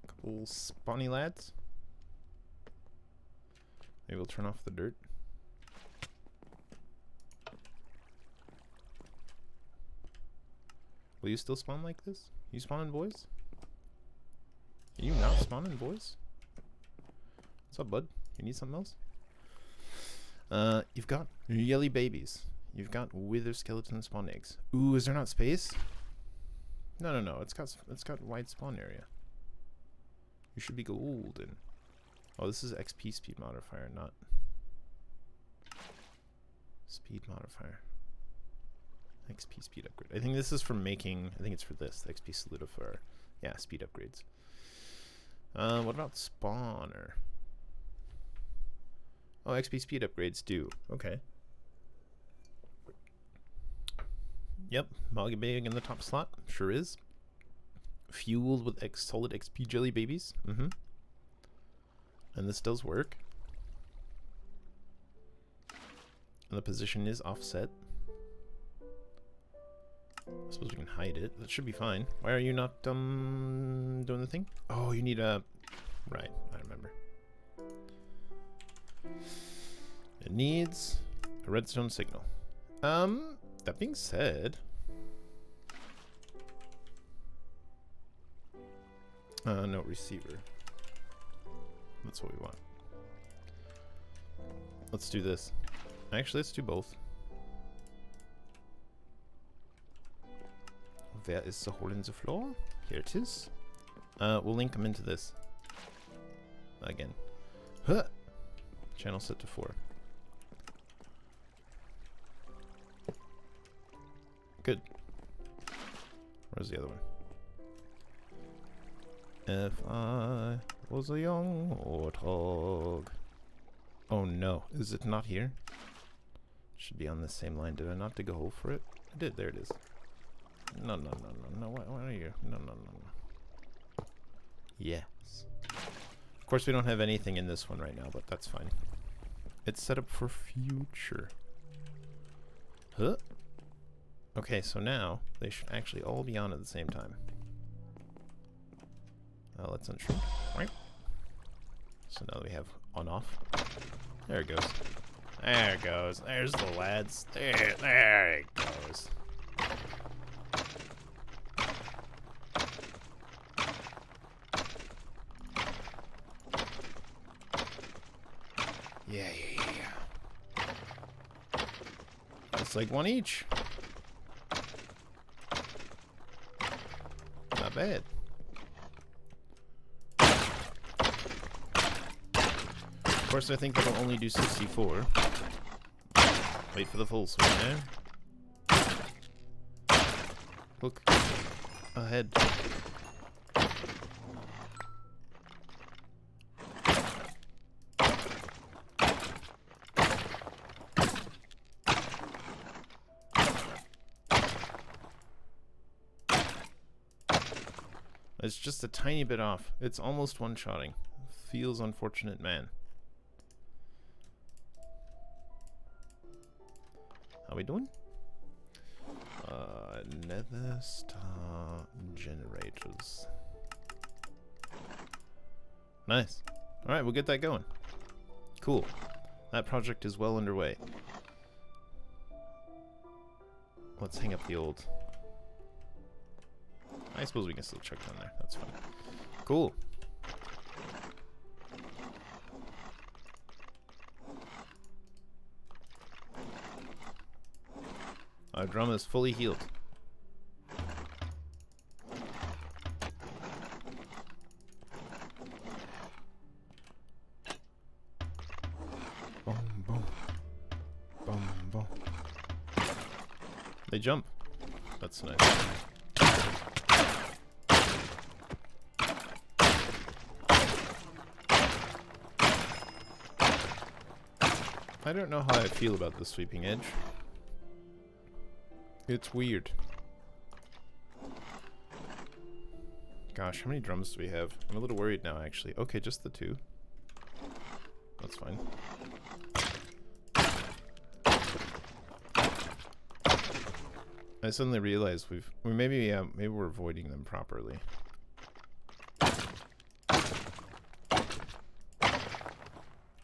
A couple spawny lads. Maybe we'll turn off the dirt. Will you still spawn like this? You spawning boys? Are you not spawning boys? What's up, bud? You need something else? You've got yelly babies. You've got wither skeleton spawn eggs. Ooh, is there not space? No. It's got wide spawn area. You should be golden. Oh, this is XP speed modifier, not speed modifier. XP speed upgrade. I think this is for making. I think it's for this. The XP solidifier. Yeah, speed upgrades. What about spawner? Oh, XP speed upgrades do. Okay. Yep, Moggy Bag in the top slot. Sure is. Fueled with solid XP jelly babies. Mm-hmm. And this does work. And the position is offset. I suppose we can hide it. That should be fine. Why are you not doing the thing? Oh, you need a... Right, I remember. It needs a redstone signal. That being said... no, receiver. That's what we want. Let's do this. Actually, let's do both. Where is the hole in the floor? Here it is. We'll link them into this. Again. Huh! Channel set to 4. Good. Where's the other one? If I was a young warthog. Oh no, is it not here? Should be on the same line. Did I not dig a hole for it? I did, there it is. No, why are you? No. Yes. Of course we don't have anything in this one right now, but that's fine. It's set up for future. Huh? Okay, so now they should actually all be on at the same time. Let's unshrink. Right. So now we have on-off. There it goes. There it goes. There's the lads. There it goes. Yeah. It's like one each. Not bad. Of course, I think that'll only do 64. Wait for the full swing there. Look ahead. It's just a tiny bit off. It's almost one-shotting. Feels unfortunate, man. How we doing? Nether star generators. Nice. Alright, we'll get that going. Cool. That project is well underway. Let's hang up the old... I suppose we can still check down there. That's fine. Cool. Our drum is fully healed. Boom, boom. Boom, boom. They jump. That's nice. I don't know how I feel about the sweeping edge. It's weird. Gosh, how many drums do we have? I'm a little worried now, actually. Okay, just the 2. That's fine. I suddenly realized maybe we're avoiding them properly.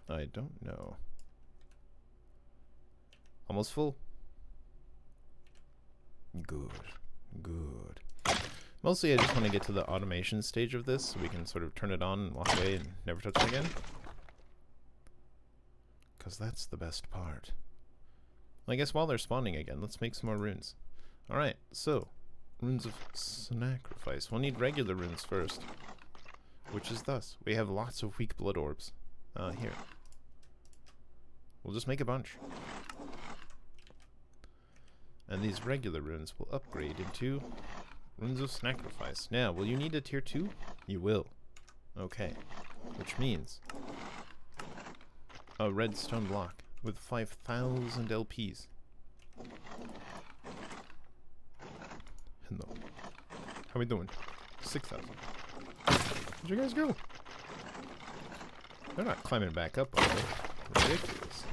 I don't know. Almost full. Good. Good. Mostly I just want to get to the automation stage of this so we can sort of turn it on and walk away and never touch it again. Because that's the best part. Well, I guess while they're spawning again, let's make some more runes. Alright, so, runes of sacrifice. We'll need regular runes first. Which is thus. We have lots of weak blood orbs. Here. We'll just make a bunch. And these regular runes will upgrade into runes of sacrifice. Now, will you need a tier 2? You will. Okay. Which means a red stone block with 5,000 LPs. Hello. How we doing? 6,000. Where'd you guys go? They're not climbing back up, are they? Ridiculous.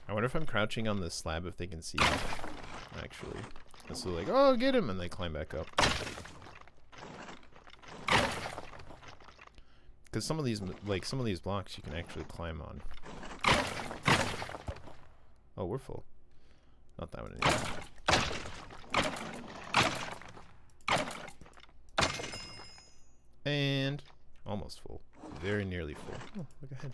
I wonder if I'm crouching on this slab if they can see me, actually. And so like, oh, get him! And they climb back up. Because some of these blocks you can actually climb on. Oh, we're full. Not that one anymore. And almost full. Very nearly full. Oh, look ahead.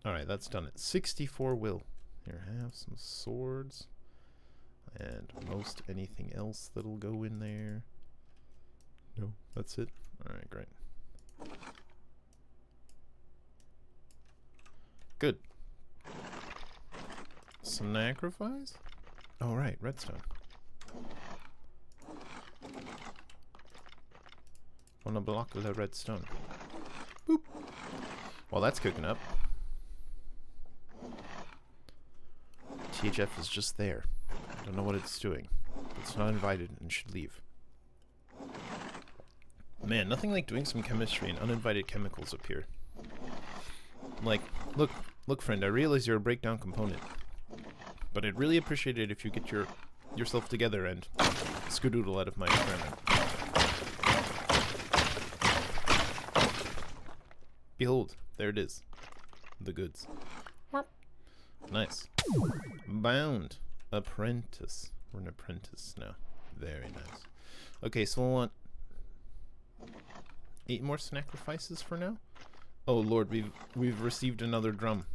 Alright, that's done it. 64 will. Here, have some swords. And most anything else that'll go in there. No, that's it. Alright, great. Good. Sacrifice? Oh, right, redstone. Wanna block the redstone. Boop. Well, that's cooking up. THF is just there. I don't know what it's doing. It's not invited and should leave. Man, nothing like doing some chemistry and uninvited chemicals appear. Like, look friend, I realize you're a breakdown component. But I'd really appreciate it if you get yourself together and skedoodle out of my experiment. Behold, there it is. The goods. Nice. Bound. Apprentice. We're an apprentice now. Very nice. Okay, so we'll want 8 more sacrifices for now. Oh lord, we've received another drum.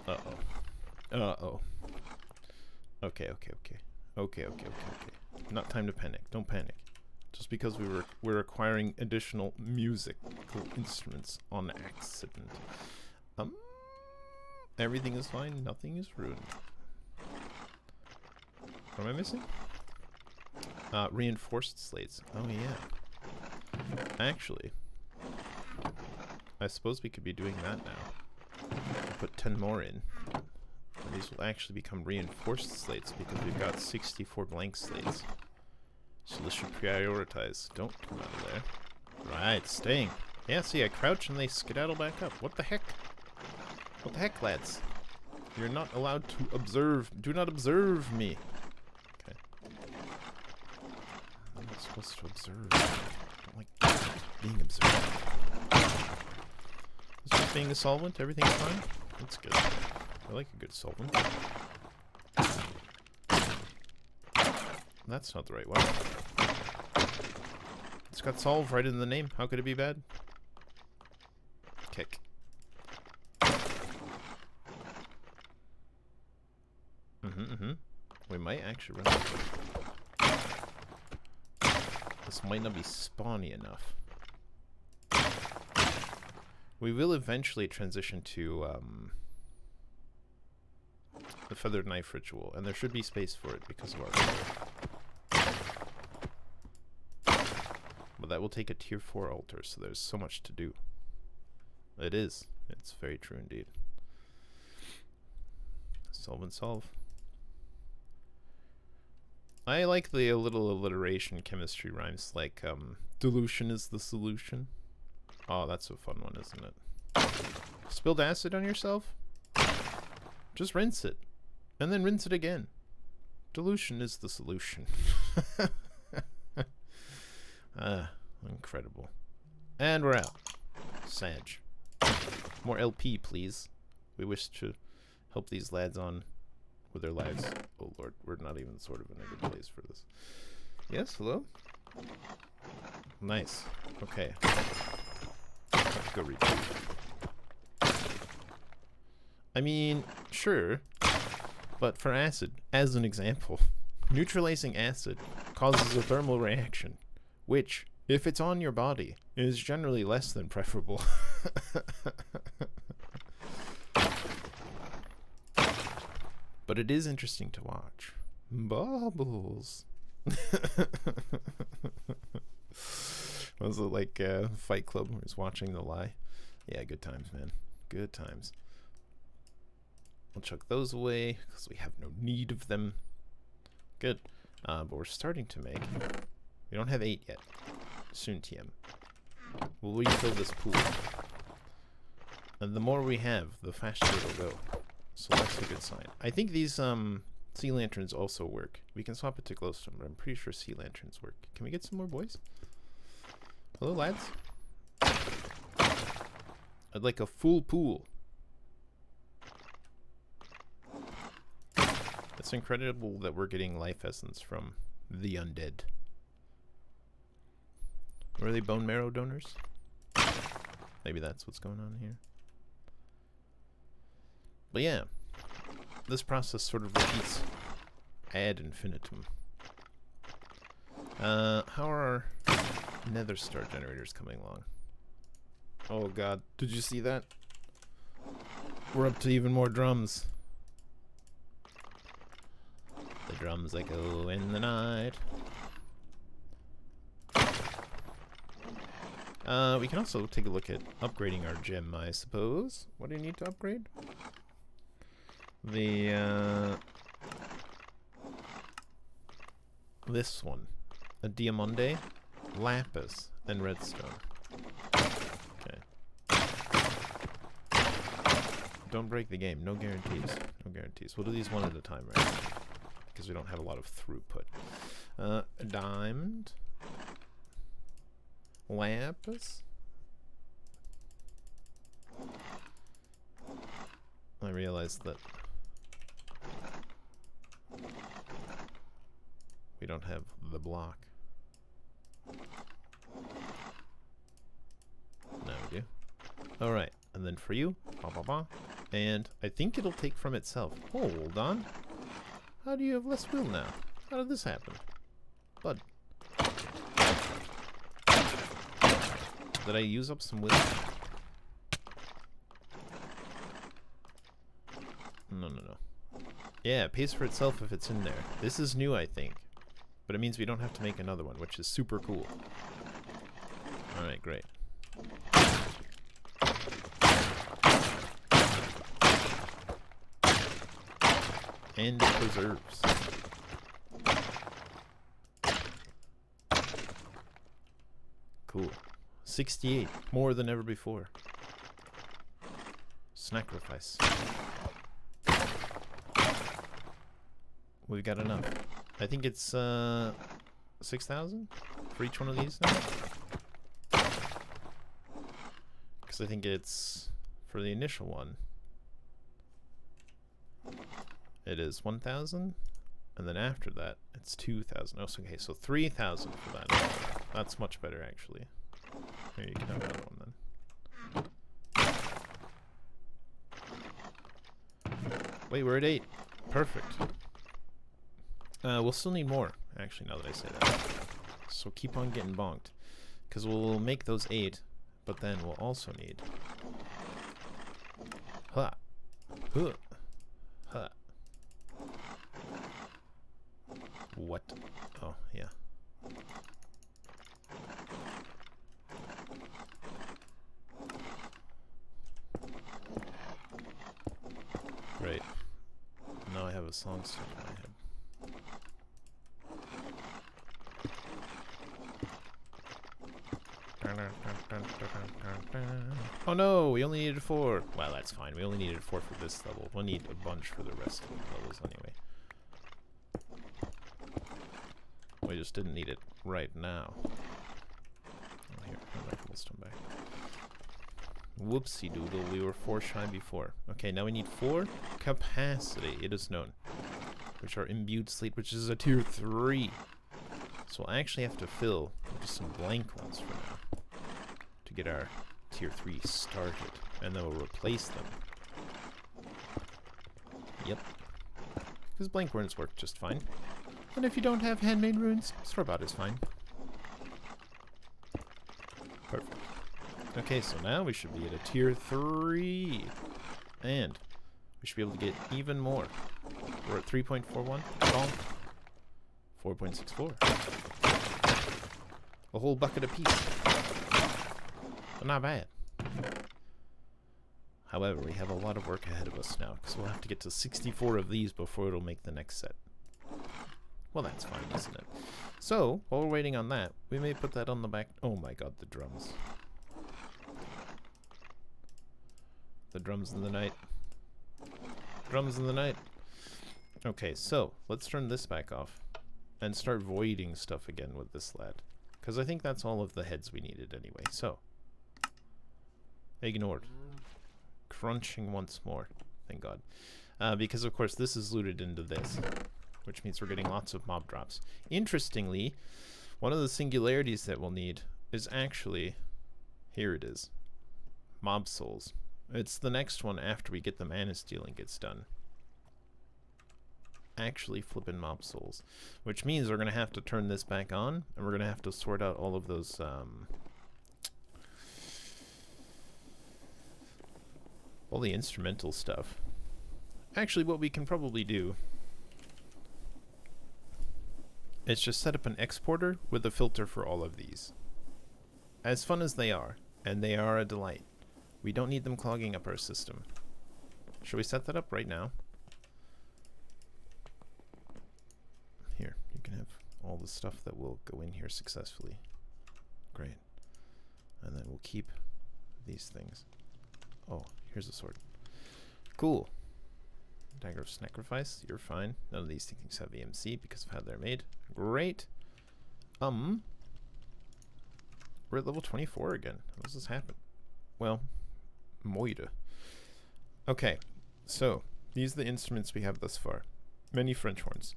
Uh-oh. Okay. Not time to panic. Don't panic. Just because we're acquiring additional musical instruments on accident. Everything is fine. Nothing is ruined. What am I missing? Reinforced slates. Oh yeah. Actually, I suppose we could be doing that now. Put 10 more in. And these will actually become reinforced slates because we've got 64 blank slates. So this should prioritize. Don't come out of there. Right, staying. Yeah, see, I crouch and they skedaddle back up. What the heck? What the heck, lads? You're not allowed to observe. Do not observe me. Okay. I'm not supposed to observe. I don't like being observed. Is just being a solvent? Everything's fine? That's good. I like a good solvent. That's not the right one. It's got solve right in the name. How could it be bad? Kick. We might actually run. This might not be spawny enough. We will eventually transition to the feathered knife ritual, and there should be space for it because of our color. But that will take a tier 4 altar, so there's so much to do. It is. It's very true indeed. Solve and solve. I like the little alliteration chemistry rhymes, like dilution is the solution. Oh, that's a fun one, isn't it? Spilled acid on yourself? Just rinse it. And then rinse it again. Dilution is the solution. Incredible. And we're out. Sag. More LP, please. We wish to help these lads on with their lives. Oh lord, we're not even sort of in a good place for this. Yes, hello? Nice. Okay. Let's go read. I mean, sure. But for acid, as an example, neutralizing acid causes a thermal reaction, which, if it's on your body, is generally less than preferable. But it is interesting to watch. Bubbles. Was it like Fight Club where he's watching The Lie? Yeah, good times, man. Good times. We'll chuck those away because we have no need of them. Good. But we're starting to make... We don't have 8 yet. Soon, TM. We'll refill this pool. And the more we have, the faster it'll go. So that's a good sign. I think these sea lanterns also work. We can swap it to glowstone, but I'm pretty sure sea lanterns work. Can we get some more boys? Hello, lads. I'd like a full pool. It's incredible that we're getting life essence from the undead. Were they bone marrow donors? Maybe that's what's going on here. But yeah, this process sort of repeats ad infinitum. How are our nether star generators coming along? Oh god, did you see that? We're up to even more drums. The drums echo in the night. We can also take a look at upgrading our gem, I suppose. What do you need to upgrade? The, this one. A diamande, lapis, and redstone. Okay. Don't break the game. No guarantees. No guarantees. We'll do these one at a time, right? Because we don't have a lot of throughput. A diamond. Lapis. I realized that we don't have the block. Now we do. Alright, and then for you, and I think it'll take from itself. Hold on. How do you have less will now? How did this happen? Bud. Did I use up some will? No. Yeah, it pays for itself if it's in there. This is new, I think. But it means we don't have to make another one, which is super cool. Alright, great. And it preserves. Cool. 68. More than ever before. Sacrifice. We've got enough. I think it's 6,000 for each one of these now. Because I think it's for the initial one. It is 1,000, and then after that it's 2,000. Oh, so, okay, so 3,000 for that. That's much better, actually. Here, you can have another one then. Wait, we're at 8. Perfect. We'll still need more, actually, now that I say that. So keep on getting bonked. Because we'll make those 8, but then we'll also need... Ha! Huh! Ha! What? Oh, yeah. Great. Now I have a song stuck in my head. Oh no, we only needed 4. Well, that's fine. We only needed 4 for this level. We'll need a bunch for the rest of the levels anyway. We just didn't need it right now. Oh, here, put my cobblestone back. Whoopsie doodle, we were 4 shy before. Okay, now we need 4 capacity, it is known. Which are imbued slate, which is a tier 3. So we'll actually have to fill just some blank ones for now. To get our tier 3 started. And then we'll replace them. Yep. Because blank runes work just fine. And if you don't have handmade runes, store-bought is fine. Perfect. Okay, so now we should be at a tier 3. And we should be able to get even more. We're at 3.41. 4.64. A whole bucket apiece. But not bad. However, we have a lot of work ahead of us now, because we'll have to get to 64 of these before it'll make the next set. Well, that's fine, isn't it? So, while we're waiting on that, we may put that on the back... Oh my god, the drums. The drums in the night. Drums in the night. Okay, so, let's turn this back off. And start voiding stuff again with this lad. Because I think that's all of the heads we needed anyway, so... Ignored. Crunching once more. Thank god. Because, of course, this is looted into this. Which means we're getting lots of mob drops. Interestingly, one of the singularities that we'll need is actually... Here it is. Mob souls. It's the next one after we get the mana stealing gets done. Actually flipping mob souls. Which means we're going to have to turn this back on, and we're going to have to sort out all of those... all the instrumental stuff. Actually, what we can probably do is just set up an exporter with a filter for all of these. As fun as they are, and they are a delight, we don't need them clogging up our system. Shall we set that up right now? Here, you can have all the stuff that will go in here successfully. Great. And then we'll keep these things. Oh, here's a sword. Cool. Dagger of Sacrifice, you're fine. None of these things have EMC because of how they're made. Great. We're at level 24 again. How does this happen? Well, moida. Okay, so these are the instruments we have thus far. Many French horns.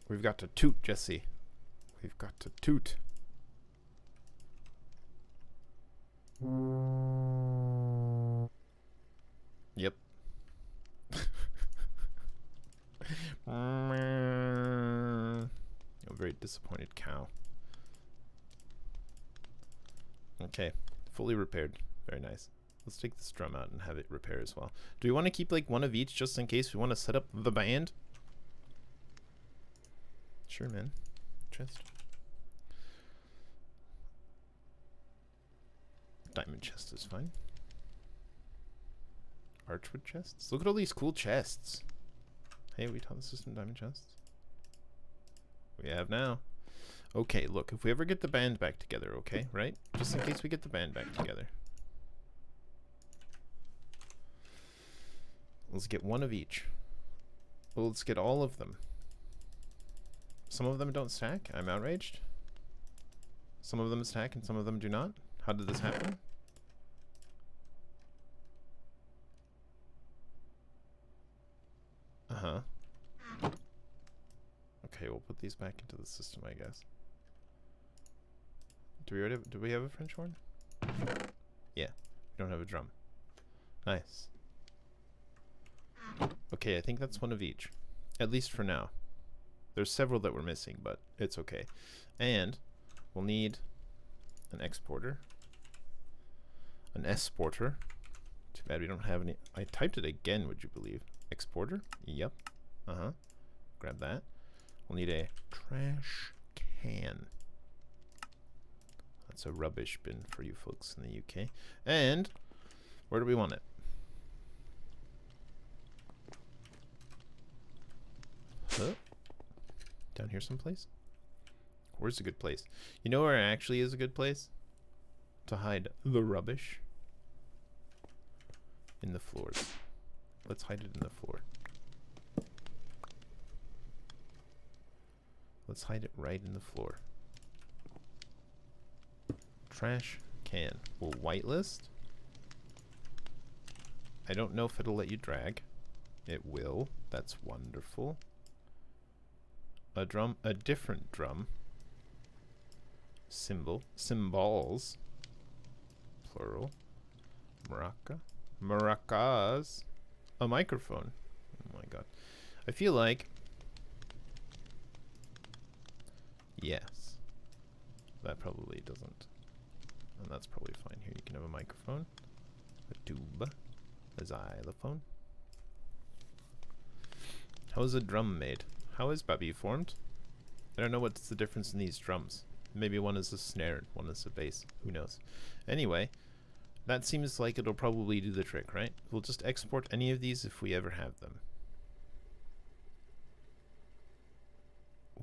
We've got to toot, Jesse. We've got to toot. Yep. A very disappointed cow. Okay, fully repaired. Very nice. Let's take this drum out and have it repair as well. Do we want to keep like one of each just in case we want to set up the band? Sure, man. Chest. Diamond chest is fine. Archwood chests? Look at all these cool chests. Hey, we taught the system diamond chests. We have now. Okay, look, if we ever get the band back together, okay, right? Just in case we get the band back together. Let's get one of each. Well, let's get all of them. Some of them don't stack. I'm outraged. Some of them stack and some of them do not. How did this happen? Uh-huh. we'll put these back into the system, I guess. Do we have a French horn? Yeah, we don't have a drum. Nice. Okay, I think that's one of each. At least for now. There's several that we're missing, but it's okay. And we'll need an exporter. An exporter. Too bad we don't have any. I typed it again, would you believe? Exporter? Yep. Uh-huh. Grab that. We'll need a trash can. That's a rubbish bin for you folks in the UK. And where do we want it? Huh? Down here someplace? Where's a good place? You know where actually is a good place? To hide the rubbish? In the floors. Let's hide it in the floor. Let's hide it right in the floor. Trash can. We'll whitelist. I don't know if it'll let you drag. It will. That's wonderful. A drum, a different drum. Symbol. Symbols. Plural. Maraca. Maracas. A microphone. Oh my god. I feel like... Yes. That probably doesn't. And that's probably fine. Here you can have a microphone. A tube. A xylophone. How is a drum made? How is Babi formed? I don't know what's the difference in these drums. Maybe one is a snare, one is a bass. Who knows? Anyway, that seems like it'll probably do the trick, right? We'll just export any of these if we ever have them.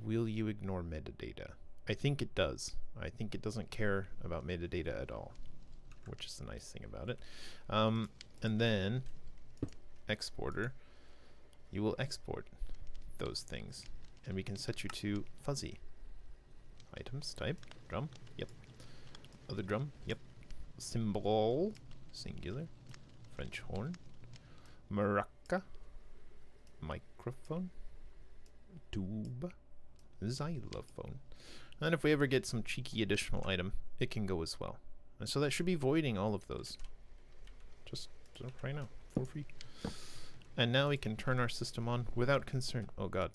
Will you ignore metadata? I think it does. I think it doesn't care about metadata at all, which is the nice thing about it. And then, exporter, you will export those things. And we can set you to fuzzy. Items, type, drum, yep. Other drum, yep. Symbol, singular. French horn. Maraca. Microphone. Tube. Xylophone. And if we ever get some cheeky additional item, it can go as well. And so that should be voiding all of those. Just right now, for free. And now we can turn our system on without concern. Oh god.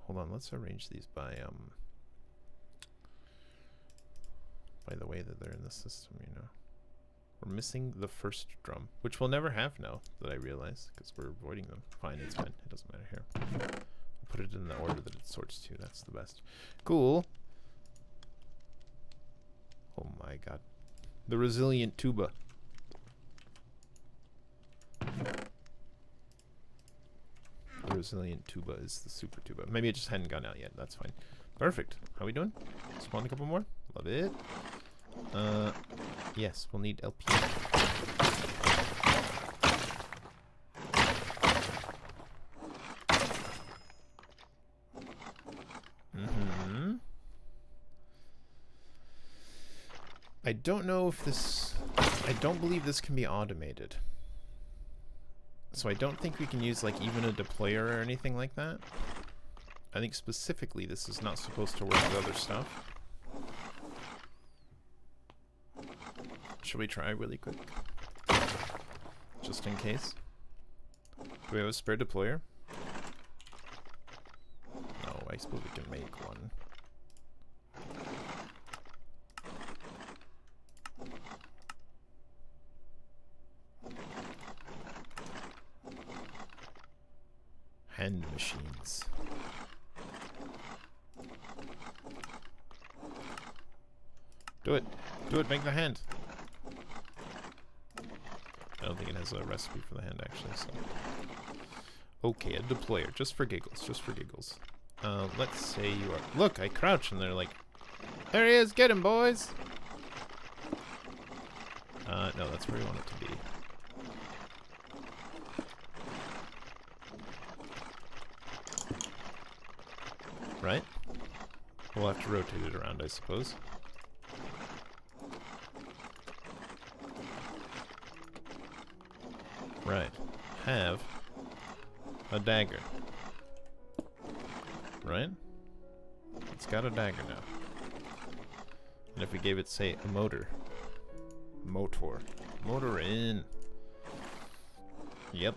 Hold on, let's arrange these by the way that they're in the system, you know. We're missing the first drum, which we'll never have now that I realize, because we're avoiding them. Fine, it's fine. It doesn't matter here. We'll put it in the order that it sorts to. That's the best. Cool. Oh my god. The resilient tuba. The resilient tuba is the super tuba. Maybe it just hadn't gone out yet. That's fine. Perfect. How we doing? Spawn a couple more. Love it. Yes, we'll need LP. I don't know if this... I don't believe this can be automated. So I don't think we can use like even a deployer or anything like that. I think specifically this is not supposed to work with other stuff. Should we try really quick? Just in case. Do we have a spare deployer? No, I suppose we can make one. Hand machines. Do it! Do it! Make the hand! I don't think it has a recipe for the hand, actually, so... Okay, a deployer. Just for giggles. Just for giggles. Let's say you are... Look! I crouch and they're like... There he is! Get him, boys! No, that's where we want it to be. Right? We'll have to rotate it around, I suppose. Right. Have a dagger. Right? It's got a dagger now. And if we gave it, say, a motor. Motor. Motor in. Yep.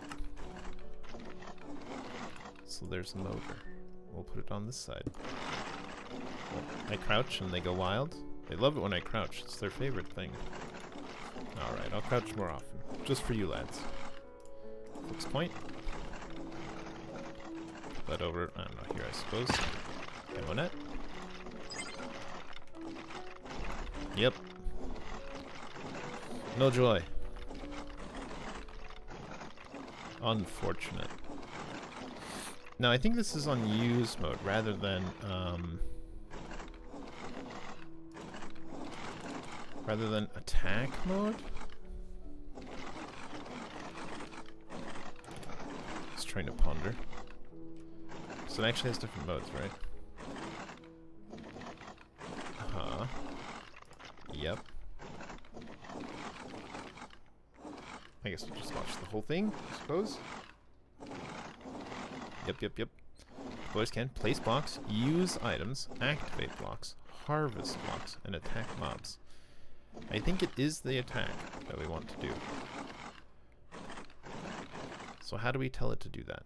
So there's the motor. We'll put it on this side. I crouch and they go wild. They love it when I crouch. It's their favorite thing. Alright, I'll crouch more often. Just for you lads. Fixed point. Put that over, I don't know, here I suppose. Ammo net. Yep. No joy. Unfortunate. Now I think this is on use mode rather than attack mode. Just trying to ponder. So it actually has different modes, right? Uh-huh. Yep. I guess we'll just watch the whole thing, I suppose. Yep. Players can place blocks, use items, activate blocks, harvest blocks, and attack mobs. I think it is the attack that we want to do. So how do we tell it to do that?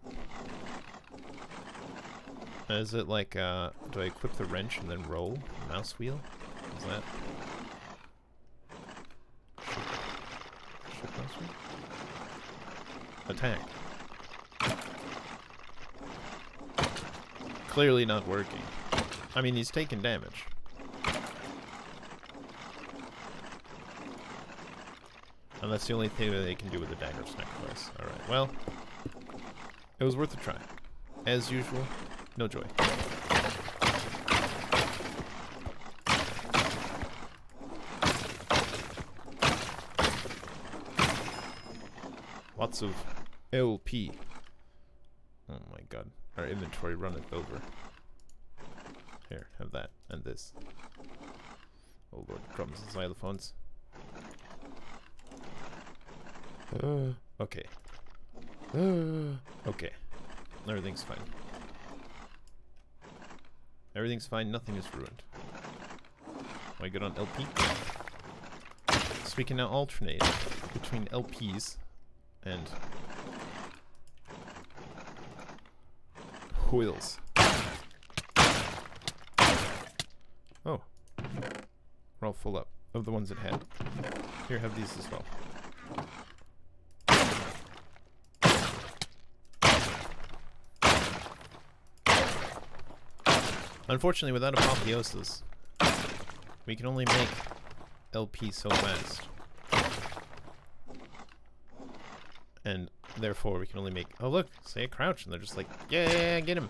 Is it like, do I equip the wrench and then roll? Mouse wheel? Is that... Shift mouse wheel? Attack. Clearly not working. I mean, he's taking damage. And that's the only thing that they can do with the dagger sacrifice. Alright, well, it was worth a try. As usual, no joy. Lots of LP. Oh my god. Our inventory runneth over. Here, have that. And this. Oh lord, crumbs and xylophones. Okay. Okay. Everything's fine. Everything's fine, nothing is ruined. Am I good on LP? So we can now alternate between LPs and wheels. Oh. We're all full up of the ones it had. Here, have these as well. Unfortunately, without apotheosis, we can only make LP so fast. And therefore, we can only make... Oh, look! Say a crouch, and they're just like, yeah, get him!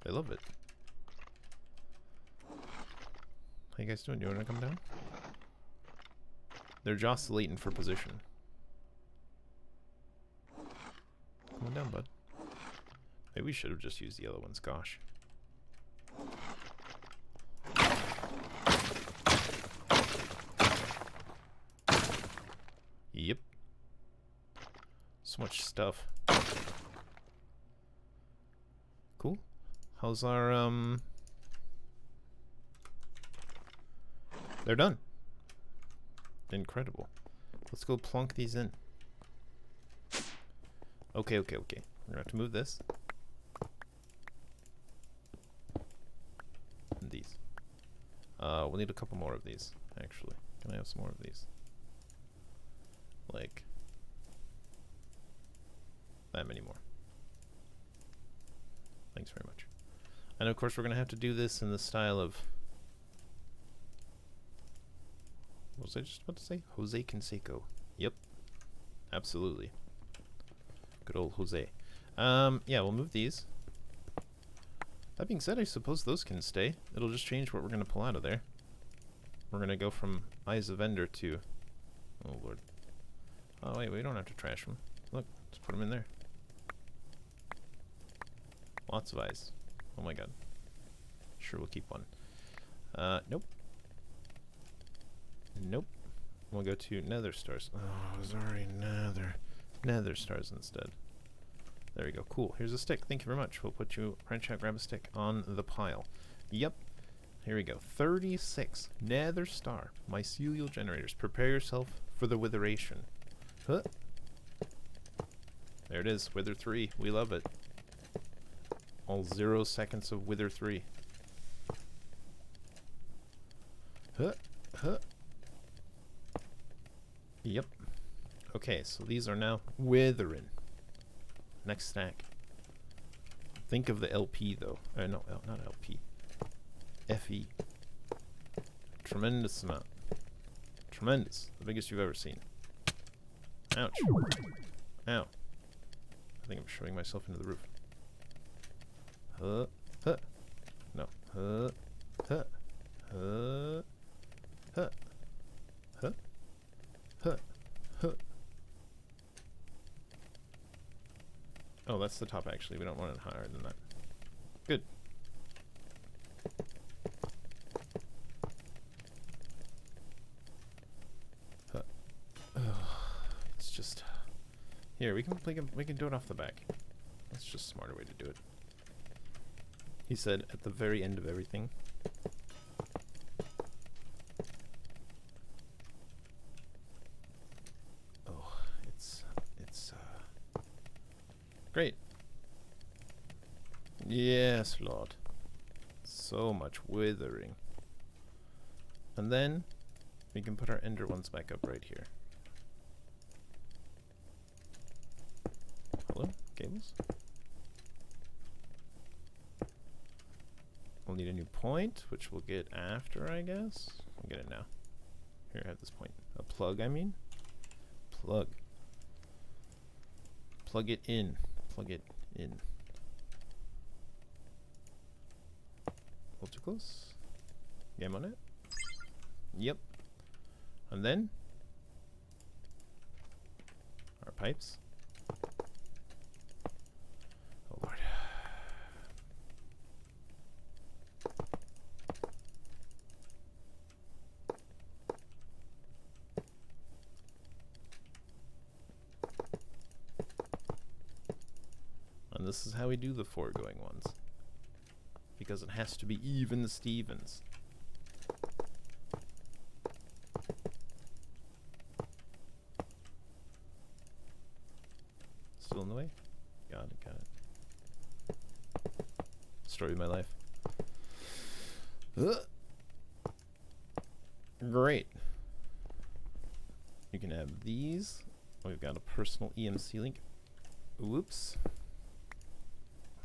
They love it. How you guys doing? You wanna come down? They're jostulating for position. Come on down, bud. Maybe we should have just used the other ones, gosh. Yep. So much stuff. Cool. How's our, They're done. Incredible. Let's go plonk these in. Okay. We're gonna have to move this. And these. We'll need a couple more of these, actually. Can I have some more of these? Like... that many more. Thanks very much. And of course we're gonna have to do this in the style of... what was I just about to say? Jose Canseco. Yep. Absolutely. Good old Jose. Yeah, we'll move these. That being said, I suppose those can stay. It'll just change what we're gonna pull out of there. We're gonna go from Eyes of Ender to... oh lord. Oh wait, we don't have to trash them. Look, just put them in there. Lots of eyes. Oh my god. Sure, we'll keep one. Nope. Nope. We'll go to Nether Stars. Oh, sorry, Nether Stars instead. There we go. Cool. Here's a stick. Thank you very much. We'll put you, branch out, grab a stick on the pile. Yep. Here we go. 36. Nether star. Mycelial generators. Prepare yourself for the witheration. Huh. There it is. Wither 3. We love it. All 0 seconds of wither 3. Huh. Huh. Yep. Okay, so these are now withering. Next stack. Think of the LP though. No, not LP. FE. Tremendous amount. Tremendous. The biggest you've ever seen. Ouch. Ow. I think I'm shoving myself into the roof. Huh. Huh. No. Huh. Huh. Huh. Huh. Huh. Huh. Huh. Oh, that's the top actually. We don't want it higher than that. Good. Huh. It's just here. We can do it off the back. That's just a smarter way to do it. He said at the very end of everything. Great. Yes, Lord. So much withering. And then we can put our ender ones back up right here. Hello? Cables? We'll need a new point, which we'll get after, I guess. We'll get it now. Here, I have this point. A plug, I mean. Plug. Plug it in. Plug it in. A little too close. Game on it. Yep. And then our pipes. Oh Lord. And this is how we do the foregoing ones. Because it has to be even Stevens. Still in the way? Got it, got it. Story of my life. Great. You can have these. We've got a personal EMC link. Whoops.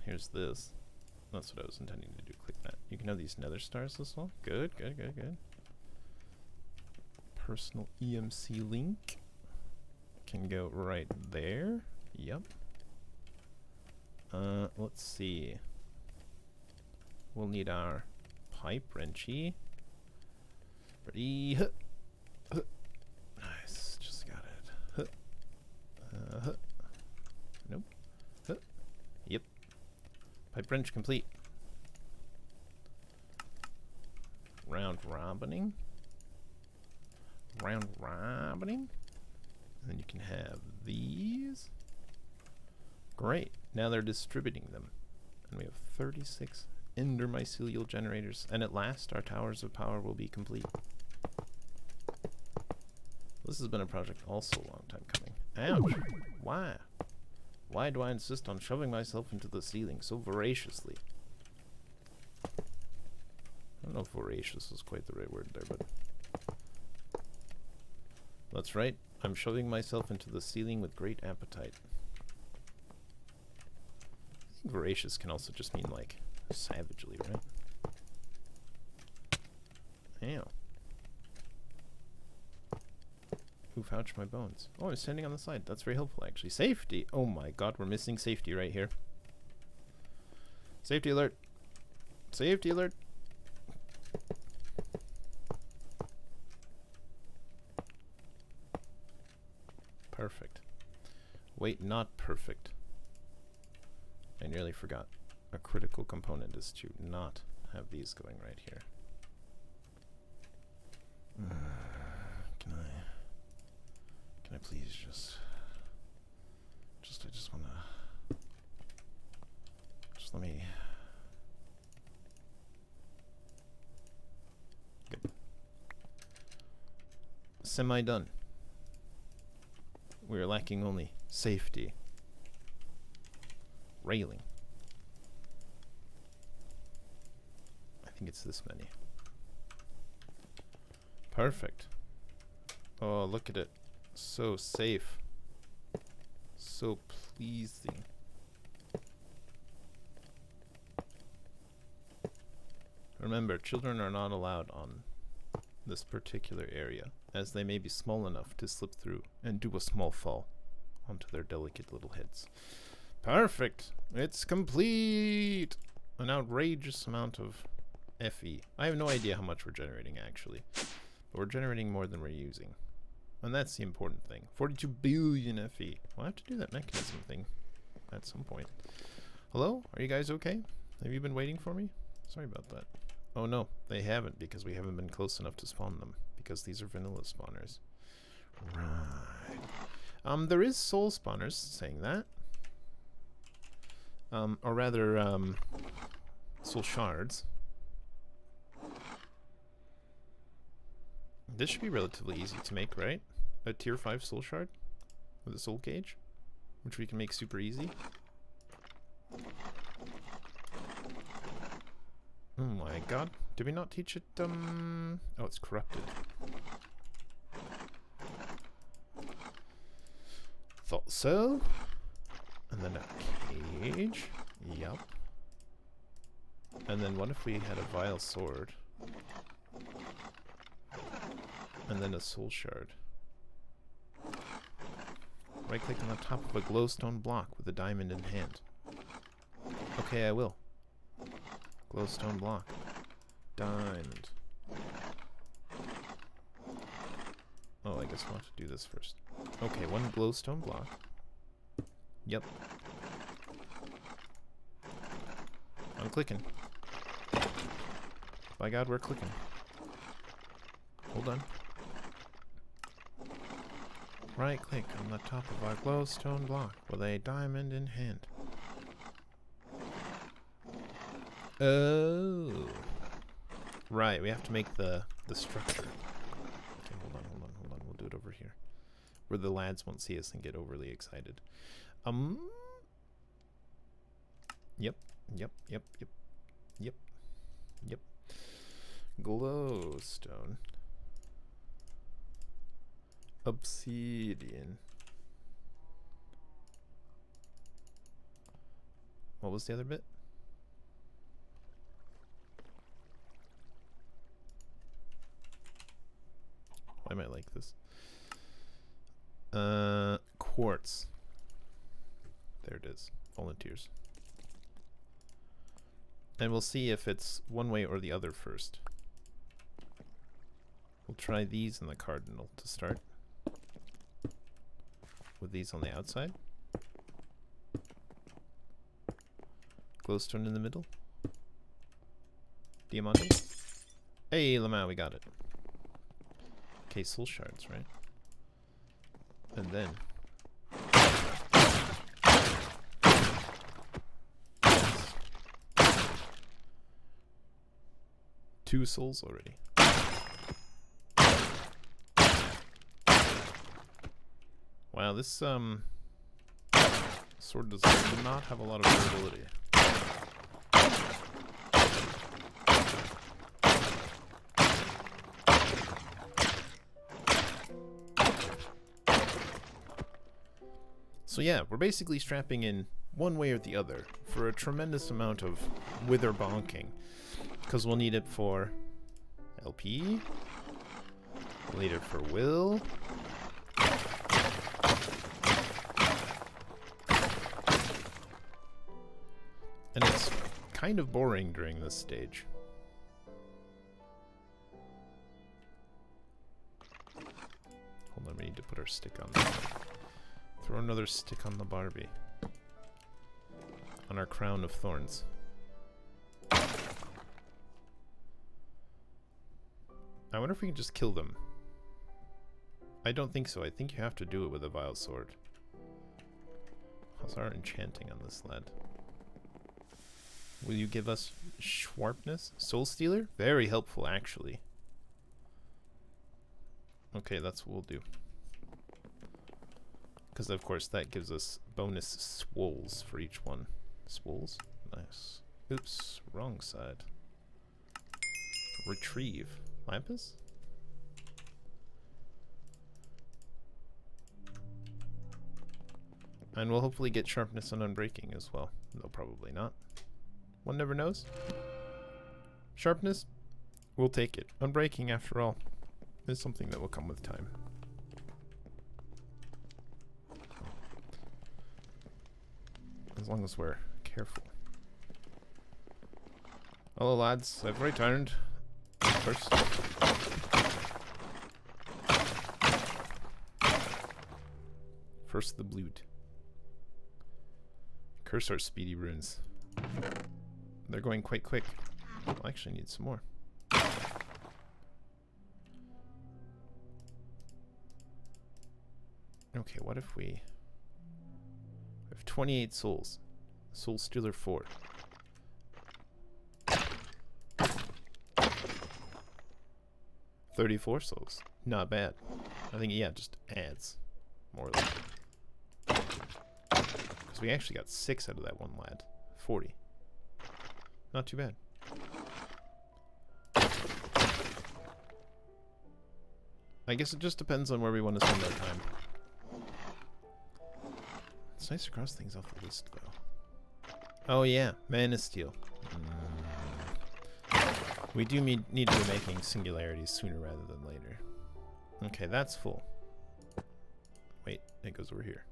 Here's this. That's what I was intending to do. Click that. You can have these nether stars as well. Good, good, good, good. Personal EMC link can go right there. Yep. Let's see. We'll need our pipe wrenchy. Ready? Huh. Huh. Nice. Just got it. Huh. Huh. Nope. Huh. Yep. Pipe wrench complete. Round robining. Round robining. And then you can have these. Great. Now they're distributing them. And we have 36 ender mycelial generators. And at last our towers of power will be complete. This has been a project also a long time coming. Ouch. Why? Why do I insist on shoving myself into the ceiling so voraciously? I don't know if voracious is quite the right word there, but... That's right. I'm shoving myself into the ceiling with great appetite. I think voracious can also just mean, like, savagely, right? Ew. Oof, ouch, my bones. Oh, I'm standing on the side. That's very helpful, actually. Safety! Oh my god, we're missing safety right here. Safety alert! Safety alert! Perfect. Wait, not perfect. I nearly forgot. A critical component is to not have these going right here. Can I please just I just wanna Let me... Good. Semi-done. We're lacking only safety. Railing. I think it's this many. Perfect. Oh, look at it. So safe. So pleasing. Remember, children are not allowed on this particular area, as they may be small enough to slip through and do a small fall onto their delicate little heads. Perfect! It's complete! An outrageous amount of FE. I have no idea how much we're generating, actually. But we're generating more than we're using. And that's the important thing. 42 billion FE. We'll have to do that mechanism thing at some point. Hello? Are you guys okay? Have you been waiting for me? Sorry about that. Oh no, they haven't, because we haven't been close enough to spawn them. Because these are vanilla spawners. Right. There is soul spawners saying that. Or rather, soul shards. This should be relatively easy to make, right? A tier 5 soul shard with a soul cage, which we can make super easy. Oh my god. Did we not teach it, oh, it's corrupted. Thought so. And then a cage. Yup. And then what if we had a vile sword? And then a soul shard. Right click on the top of a glowstone block with a diamond in hand. Okay, I will. Glowstone block. Diamond. Oh, I guess I'll have to do this first. Okay, one glowstone block. Yep. I'm clicking. By God, we're clicking. Hold on. Right click on the top of our glowstone block with a diamond in hand. Oh. Right, we have to make the structure. Okay, hold on. We'll do it over here. Where the lads won't see us and get overly excited. Yep. Glowstone. Obsidian. What was the other bit? I might like this. Quartz. There it is. Volunteers. And we'll see if it's one way or the other first. We'll try these in the cardinal to start. With these on the outside. Glowstone in the middle. Diamante. Hey, Lamau, we got it. Okay, soul shards, right? And then... two souls already. Wow, this sword does not have a lot of durability. So yeah, we're basically strapping in one way or the other for a tremendous amount of wither bonking. Because we'll need it for LP, we'll need it for will, and it's kind of boring during this stage. Hold on, we need to put our stick on there. Throw another stick on the Barbie. On our crown of thorns. I wonder if we can just kill them. I don't think so. I think you have to do it with a vile sword. How's our enchanting on this lad? Will you give us sharpness? Soul Stealer? Very helpful, actually. Okay, that's what we'll do. Because, of course, that gives us bonus swoles for each one. Swoles? Nice. Oops, wrong side. Retrieve. Lapis? And we'll hopefully get sharpness on unbreaking as well. No, probably not. One never knows. Sharpness? We'll take it. Unbreaking, after all, is something that will come with time. As long as we're careful. Hello lads, I've returned. First. First the blood. Curse our speedy runes. They're going quite quick. I'll actually need some more. Okay, what if we have 28 souls? Soul Stealer 4. $34 souls. Not bad. I think, yeah, just adds. More or less. Because we actually got 6 out of that one lad. 40. Not too bad. I guess it just depends on where we want to spend our time. It's nice to cross things off the list, though. Oh yeah, manaaaa steel. We do need to be making singularities sooner rather than later. Okay, that's full. Wait, it goes over here.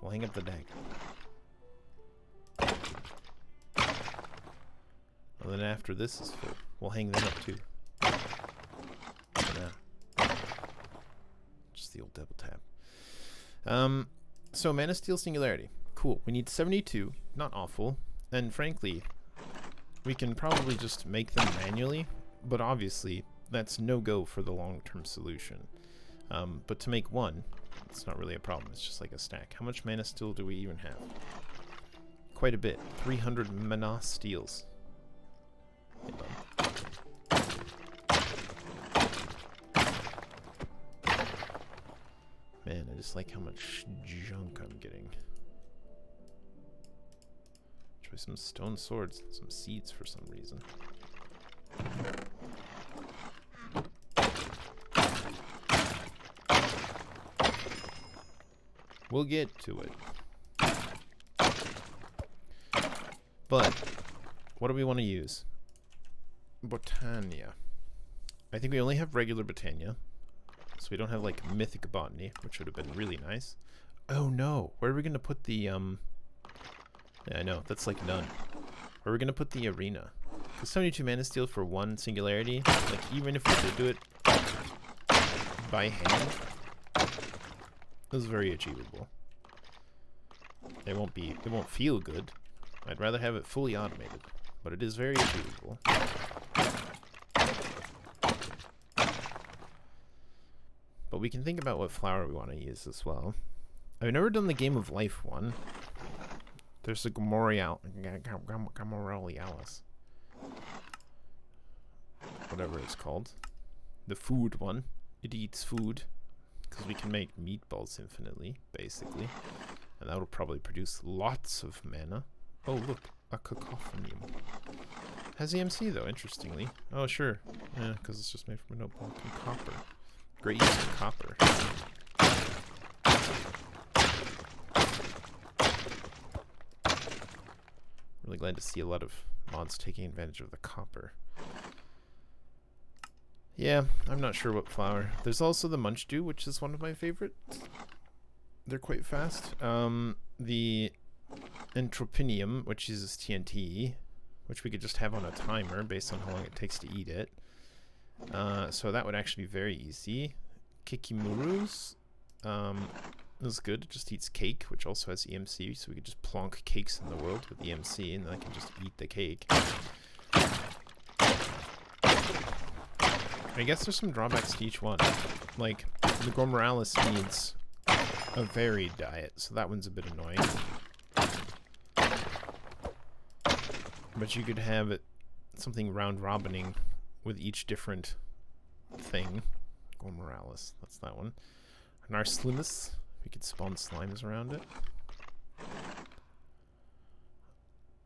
We'll hang up the dagger. And then after this is full, we'll hang them up too. For now. Just the old double tap. So manaaaa steel singularity. Cool. We need 72. Not awful. And frankly, we can probably just make them manually, but obviously that's no go for the long-term solution. But to make one, it's not really a problem. It's just like a stack. How much manaaaa steel do we even have? Quite a bit. 300 manaaaa steels. Hey, bud. Man, I just like how much junk I'm getting. Try some stone swords and some seeds for some reason. We'll get to it. But, what do we want to use? Botania. I think we only have regular Botania. So we don't have like mythic botany, which would have been really nice. Oh no, where are we gonna put the yeah, I know, that's like none. Where are we gonna put the arena? Because 72 manaaaa steel for one singularity, like even if we did do it by hand, this is very achievable. It won't feel good. I'd rather have it fully automated, but it is very achievable. But we can think about what flower we want to use as well. I've never done the Game of Life one. There's a Gamorrealis. Whatever it's called. The food one. It eats food. Because we can make meatballs infinitely, basically. And that will probably produce lots of mana. Oh, look. A cacophonium. Has EMC, though, interestingly. Oh, sure. Yeah, because it's just made from a notebook and copper. Great use of copper. Really glad to see a lot of mods taking advantage of the copper. Yeah, I'm not sure what flower. There's also the Munchdew, which is one of my favorites. They're quite fast. The Entropinium, which uses TNT, which we could just have on a timer based on how long it takes to eat it. So that would actually be very easy. Kikimurus is good. It just eats cake, which also has EMC, so we could just plonk cakes in the world with EMC, and then I can just eat the cake. I guess there's some drawbacks to each one. Like, the Gamorrealis needs a varied diet, so that one's a bit annoying. But you could have it something round robining with each different thing. Or Morales, that's that one. An Arslimus, we could spawn slimes around it.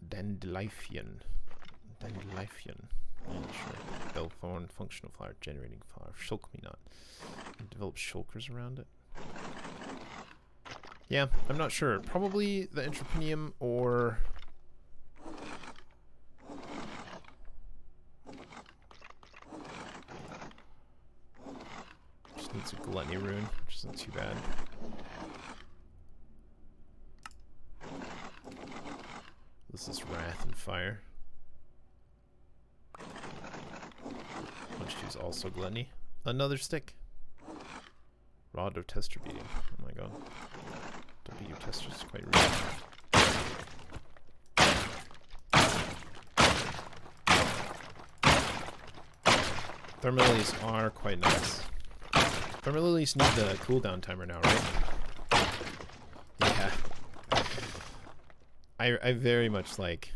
Dandelifion. Dandelifion. Yeah, sure. Bellthorn, functional flower, generating flower. Shulk me not. Develop shulkers around it. Yeah, I'm not sure. Probably the Entrepinium or... Just needs a Gluttony rune, which isn't too bad. This is Wrath and Fire. Punch is also Gluttony. Another stick. Rod of Tester Beating. Oh my god. W Tester is quite rude. Thermalilies are quite nice. Thermalilies need the cooldown timer now, right? Yeah. I very much like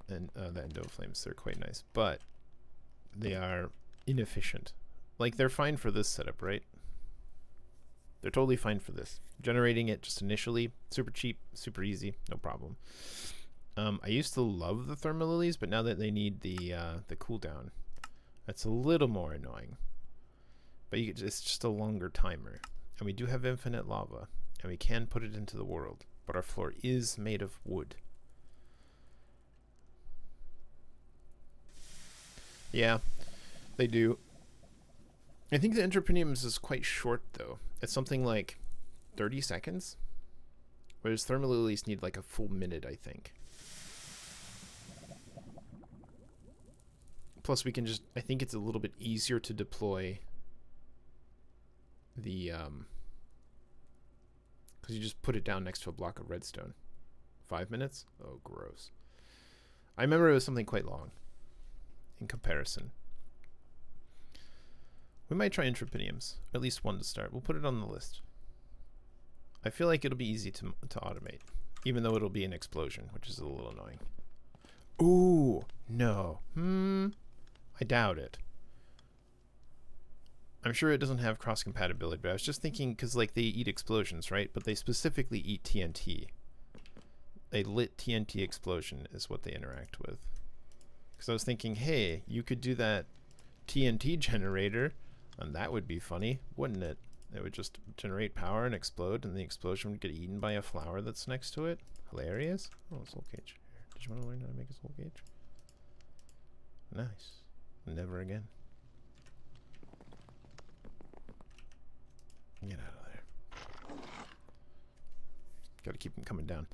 the Endo Flames. They're quite nice, but they are inefficient. Like, they're fine for this setup, right? They're totally fine for this. Generating it just initially, super cheap, super easy, no problem. I used to love the Thermalilies, but now that they need the cooldown, that's a little more annoying. But it's just a longer timer. And we do have infinite lava, and we can put it into the world, but our floor is made of wood. Yeah, they do. I think the Entrepiniums is quite short, though. It's something like 30 seconds, whereas Thermalilies need like a full minute, I think. Plus, we can just... I think it's a little bit easier to deploy the... because you just put it down next to a block of redstone. 5 minutes? Oh, gross. I remember it was something quite long in comparison. We might try Entrepiniums, at least one to start. We'll put it on the list. I feel like it'll be easy to automate, even though it'll be an explosion, which is a little annoying. Ooh, no. I doubt it. I'm sure it doesn't have cross-compatibility, but I was just thinking, because like they eat explosions, right? But they specifically eat TNT. A lit TNT explosion is what they interact with. Because I was thinking, hey, you could do that TNT generator, and that would be funny, wouldn't it? It would just generate power and explode, and the explosion would get eaten by a flower that's next to it. Hilarious. Oh, soul cage. Did you want to learn how to make a soul cage? Nice. Never again. Get out of there. Gotta keep them coming down.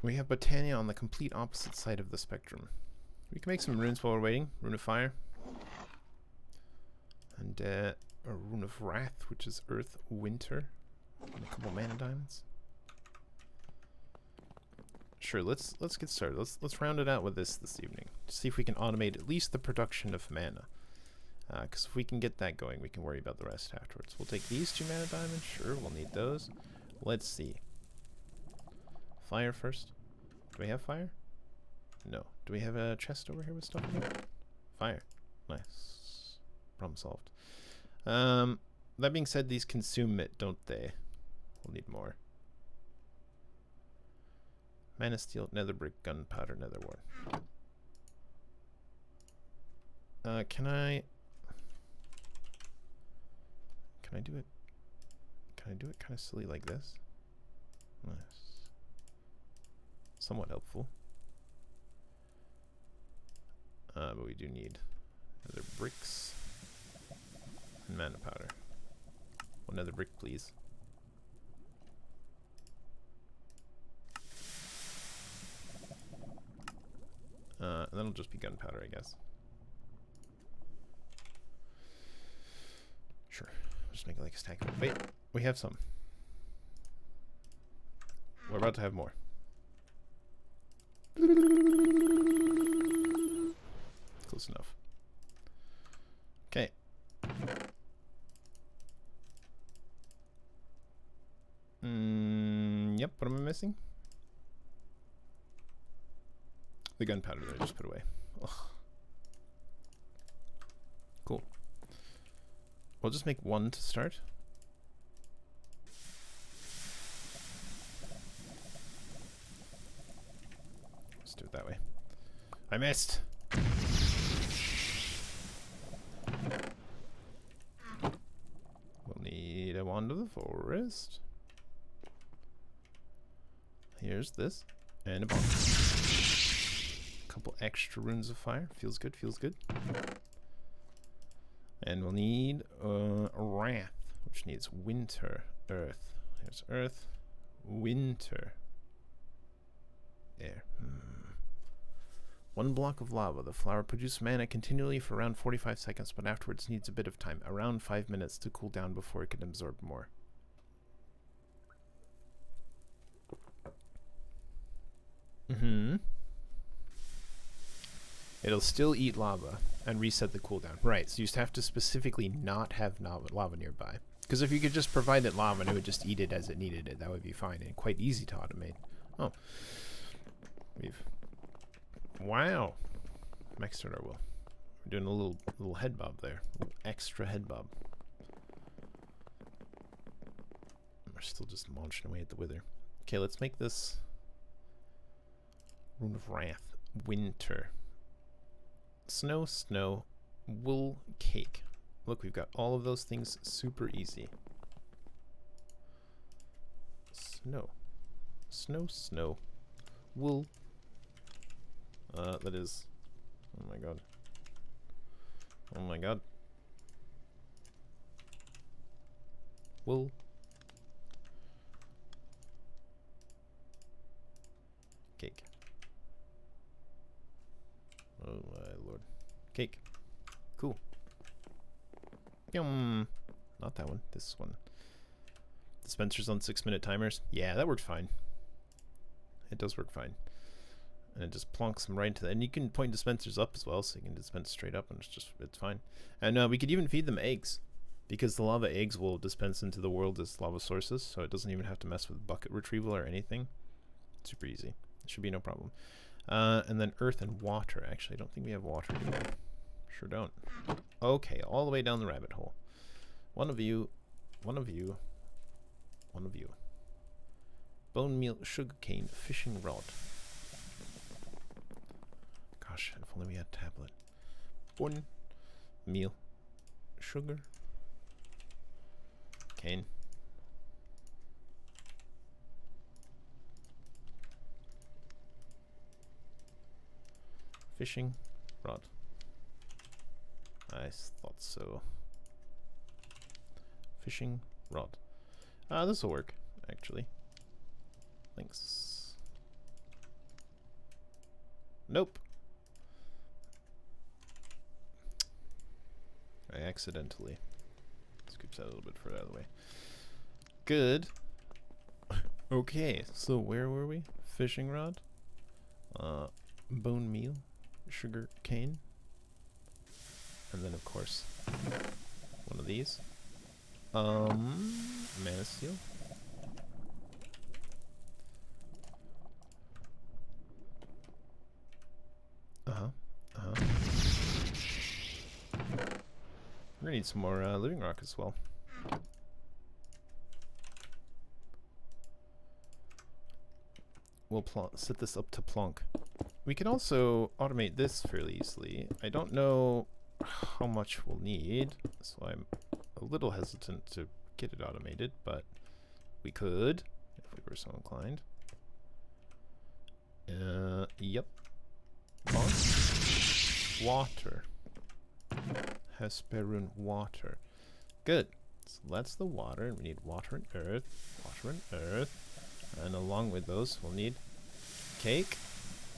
We have Botania on the complete opposite side of the spectrum. We can make some runes while we're waiting. Rune of Fire. And a Rune of Wrath, which is Earth, Winter. And a couple mana diamonds. Sure, let's get started. Let's round it out with this evening. To see if we can automate at least the production of mana. Because if we can get that going, we can worry about the rest afterwards. We'll take these 2 mana diamonds. Sure, we'll need those. Let's see. Fire first. Do we have fire? No. Do we have a chest over here with stuff in it? Fire. Nice. Problem solved. That being said, these consume it, don't they? We'll need more. Mana steel, nether brick, gunpowder, nether wart. Can I do it? Can I do it kind of silly like this? Nice. Somewhat helpful. But we do need nether bricks and mana powder. One nether brick, please. And then it'll just be gunpowder, I guess. Sure. Just make it like a stack of it. Wait, we have some. We're about to have more. Close enough. Okay. Yep, what am I missing? The gunpowder that I just put away. Ugh. Cool. We'll just make one to start. Let's do it that way. I missed! We'll need a wand of the forest. Here's this. And a bomb. Couple extra runes of fire. Feels good, feels good. And we'll need wrath, which needs winter, earth. Here's earth, winter, air. One block of lava. The flower produces mana continually for around 45 seconds, but afterwards needs a bit of time, around 5 minutes, to cool down before it can absorb more. It'll still eat lava and reset the cooldown. Right, so you just have to specifically not have lava nearby. Because if you could just provide it lava and it would just eat it as it needed it, that would be fine and quite easy to automate. Oh. Wow. Maxed out our will. We're doing a little head bob there. A little extra head bob. We're still just launching away at the wither. Okay, let's make this Rune of Wrath. Winter. Snow, snow, wool, cake. Look, we've got all of those things super easy. Snow. Snow, snow. Wool. That is... Oh my god. Oh my god. Wool. Cake. Oh my lord. Cake. Cool. Yum. Not that one. This one. Dispensers on 6-minute timers. Yeah, that worked fine. It does work fine. And it just plonks them right into that. And you can point dispensers up as well, so you can dispense straight up, and it's fine. And we could even feed them eggs, because the lava eggs will dispense into the world as lava sources, so it doesn't even have to mess with bucket retrieval or anything. Super easy. It should be no problem. And then earth and water. Actually, I don't think we have water, do we? Sure don't. Okay, all the way down the rabbit hole. One of you. Bone meal, sugarcane, fishing rod. Gosh, if only we had a tablet. Bone meal, sugar, cane. Fishing rod. I thought so. Fishing rod. This will work, actually. Thanks. Nope. I accidentally scooped that a little bit further out of the way. Good. Okay, so where were we? Fishing rod. Bone meal. Sugar cane. And then, of course, one of these. Mana steel. We're gonna need some more living rock as well. We'll set this up to plonk. We can also automate this fairly easily. I don't know how much we'll need, so I'm a little hesitant to get it automated, but we could if we were so inclined. Yep. Plonk. Water. Hesperun water. Good. So that's the water, and we need water and earth. Water and earth. And along with those, we'll need cake,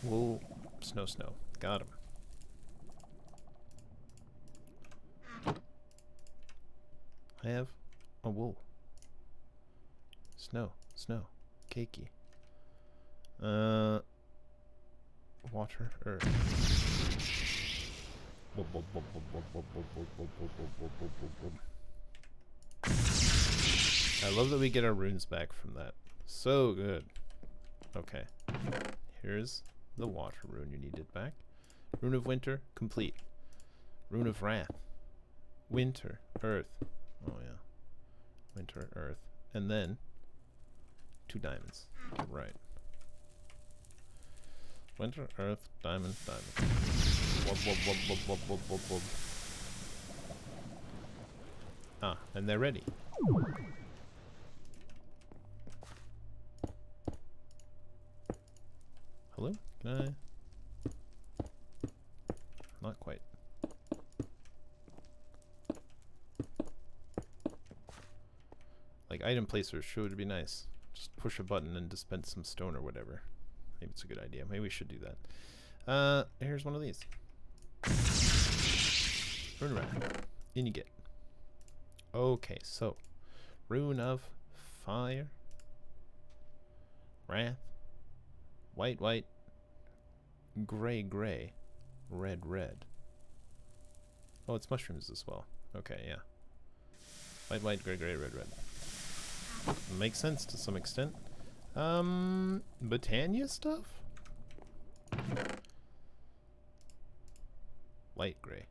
wool, snow, snow. Got him. I have a wool. Snow, snow, cakey. Water, earth. I love that we get our runes back from that. So good. Okay. Here's The water rune, you need it back. Rune of winter, complete. Rune of wrath. Winter, earth. Oh yeah. Winter, earth. And then 2 diamonds. Right. Winter, earth, diamond, diamond. Wub, wub, wub, wub, wub, wub, wub, wub. Ah, and they're ready. Hello? Can I? Not quite. Like, item placers sure would be nice. Just push a button and dispense some stone or whatever. Maybe it's a good idea. Maybe we should do that. Here's one of these. Rune around. In you get. Okay, so. Rune of fire. Wrath. White, white. Gray, gray. Red, red. Oh, it's mushrooms as well. Okay, yeah. White, white, gray, gray, red, red. Makes sense to some extent. Botania stuff? Light gray.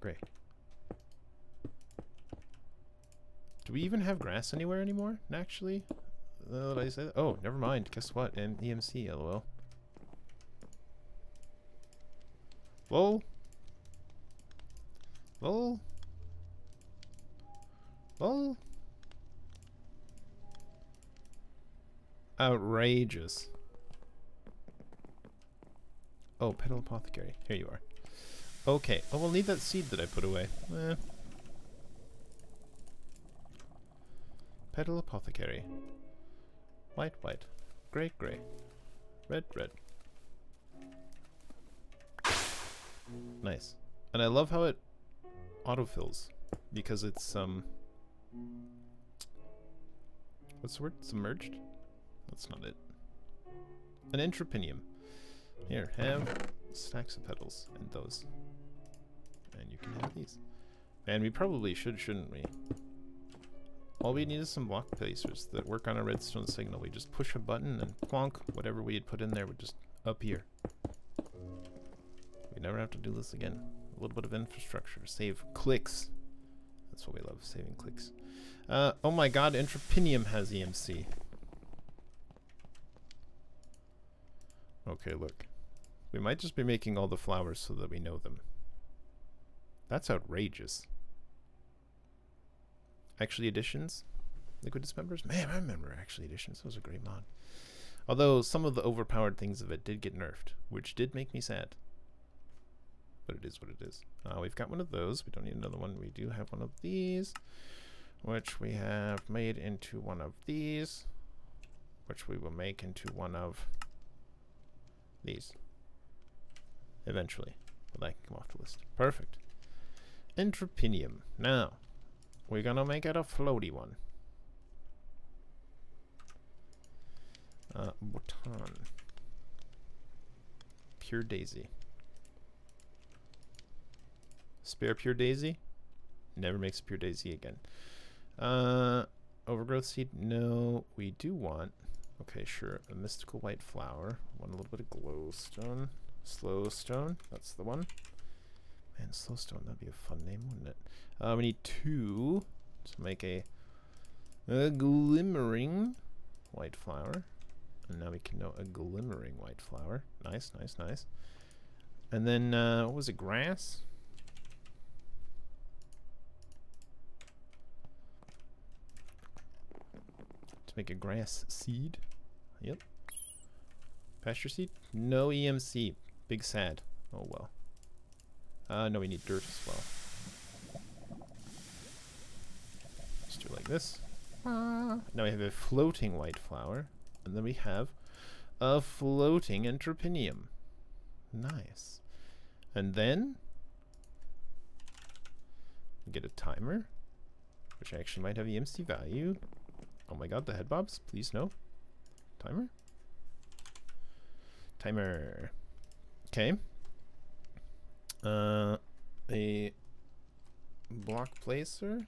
Gray. Do we even have grass anywhere anymore? Actually? Did I say that? Oh, never mind. Guess what? EMC, lol. Lol. Lol. Lol. Outrageous. Oh, Petal Apothecary. Here you are. Okay. Oh, we'll need that seed that I put away. Petal Apothecary. White, white. Gray, gray. Red, red. Nice. And I love how it autofills. Because it's, what's the word? Submerged? That's not it. An entrepinium. Here, have stacks of petals and those. And you can have these. And we probably should, shouldn't we? All we need is some block placers that work on a redstone signal. We just push a button and plonk, whatever we had put in there would just appear. We never have to do this again. A little bit of infrastructure. Save clicks. That's what we love, saving clicks. Oh my god, Entrepinium has EMC. Okay, look. We might just be making all the flowers so that we know them. That's outrageous. Actually Additions? Liquid Dismembers? Man, I remember Actually Additions. That was a great mod. Although some of the overpowered things of it did get nerfed, which did make me sad. But it is what it is. We've got one of those. We don't need another one. We do have one of these, which we have made into one of these, which we will make into one of these. Eventually. But that can come off the list. Perfect. Entrepinium. Now, we're gonna make it a floaty one. Botan. Pure Daisy. Spare Pure Daisy? Never makes a Pure Daisy again. Overgrowth Seed? No. We do want... Okay, sure. A Mystical White Flower. Want a little bit of Glowstone. Slowstone. That's the one. Man, Slowstone. That'd be a fun name, wouldn't it? We need 2 to make a glimmering white flower. And now we can know a glimmering white flower. Nice, nice, nice. And then, what was it? Grass? To make a grass seed. Yep. Pasture seed? No EMC. Big sad. Oh well. No, we need dirt as well. Just do it like this. Now we have a floating white flower. And then we have a floating Entrepinium. Nice. And then we get a timer, which actually might have EMC value. Oh my god, the head bobs. Please no. Timer. Timer. Okay. A block placer.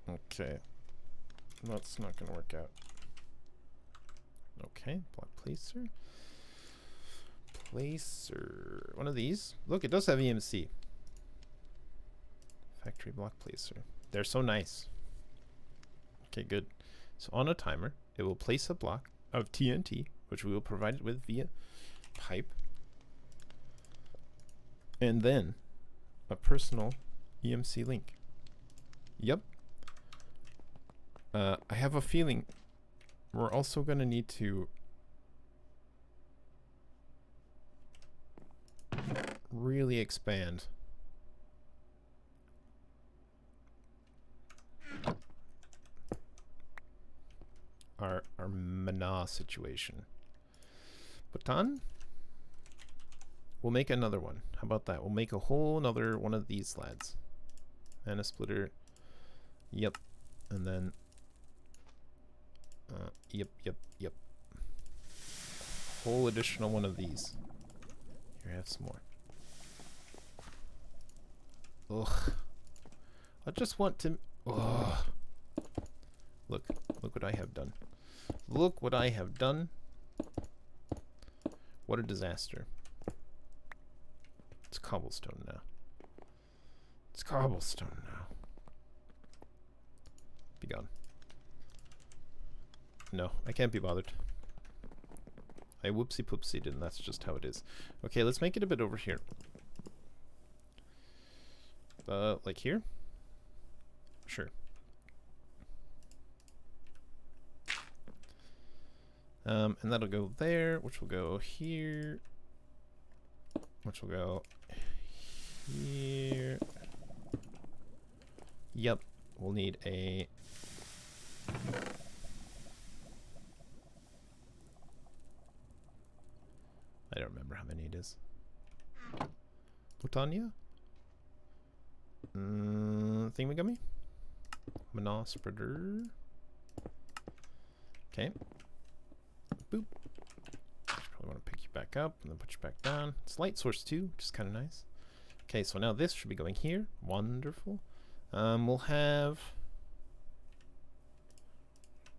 Okay. That's not gonna work out. Okay, block placer. Placer. One of these. Look, it does have EMC. Factory block placer. They're so nice. Okay, good. So on a timer, it will place a block of TNT, which we will provide it with via pipe. And then a personal EMC link. Yep. I have a feeling we're also going to need to really expand our manaaaa situation. Bhutan? We'll make another one. How about that? We'll make a whole another one of these lads. And a splitter. Yep. And then yep. Whole additional one of these. Here, have some more. Ugh. I just want to... Ugh. Look what I have done. Look what I have done. What a disaster. It's cobblestone now. It's cobblestone now. Be gone. No, I can't be bothered. I whoopsie poopsied and that's just how it is. Okay, let's make it a bit over here. Like here? Sure. And that'll go there, which will go here. Which will go here. Yep, we'll need a... I don't remember how many it is. Bhutannia? Thingamagummy? Manaaaa spreader. Okay. Boop. Probably want to pick you back up and then put you back down. It's light source too, which is kind of nice. Okay, so now this should be going here. Wonderful. We'll have...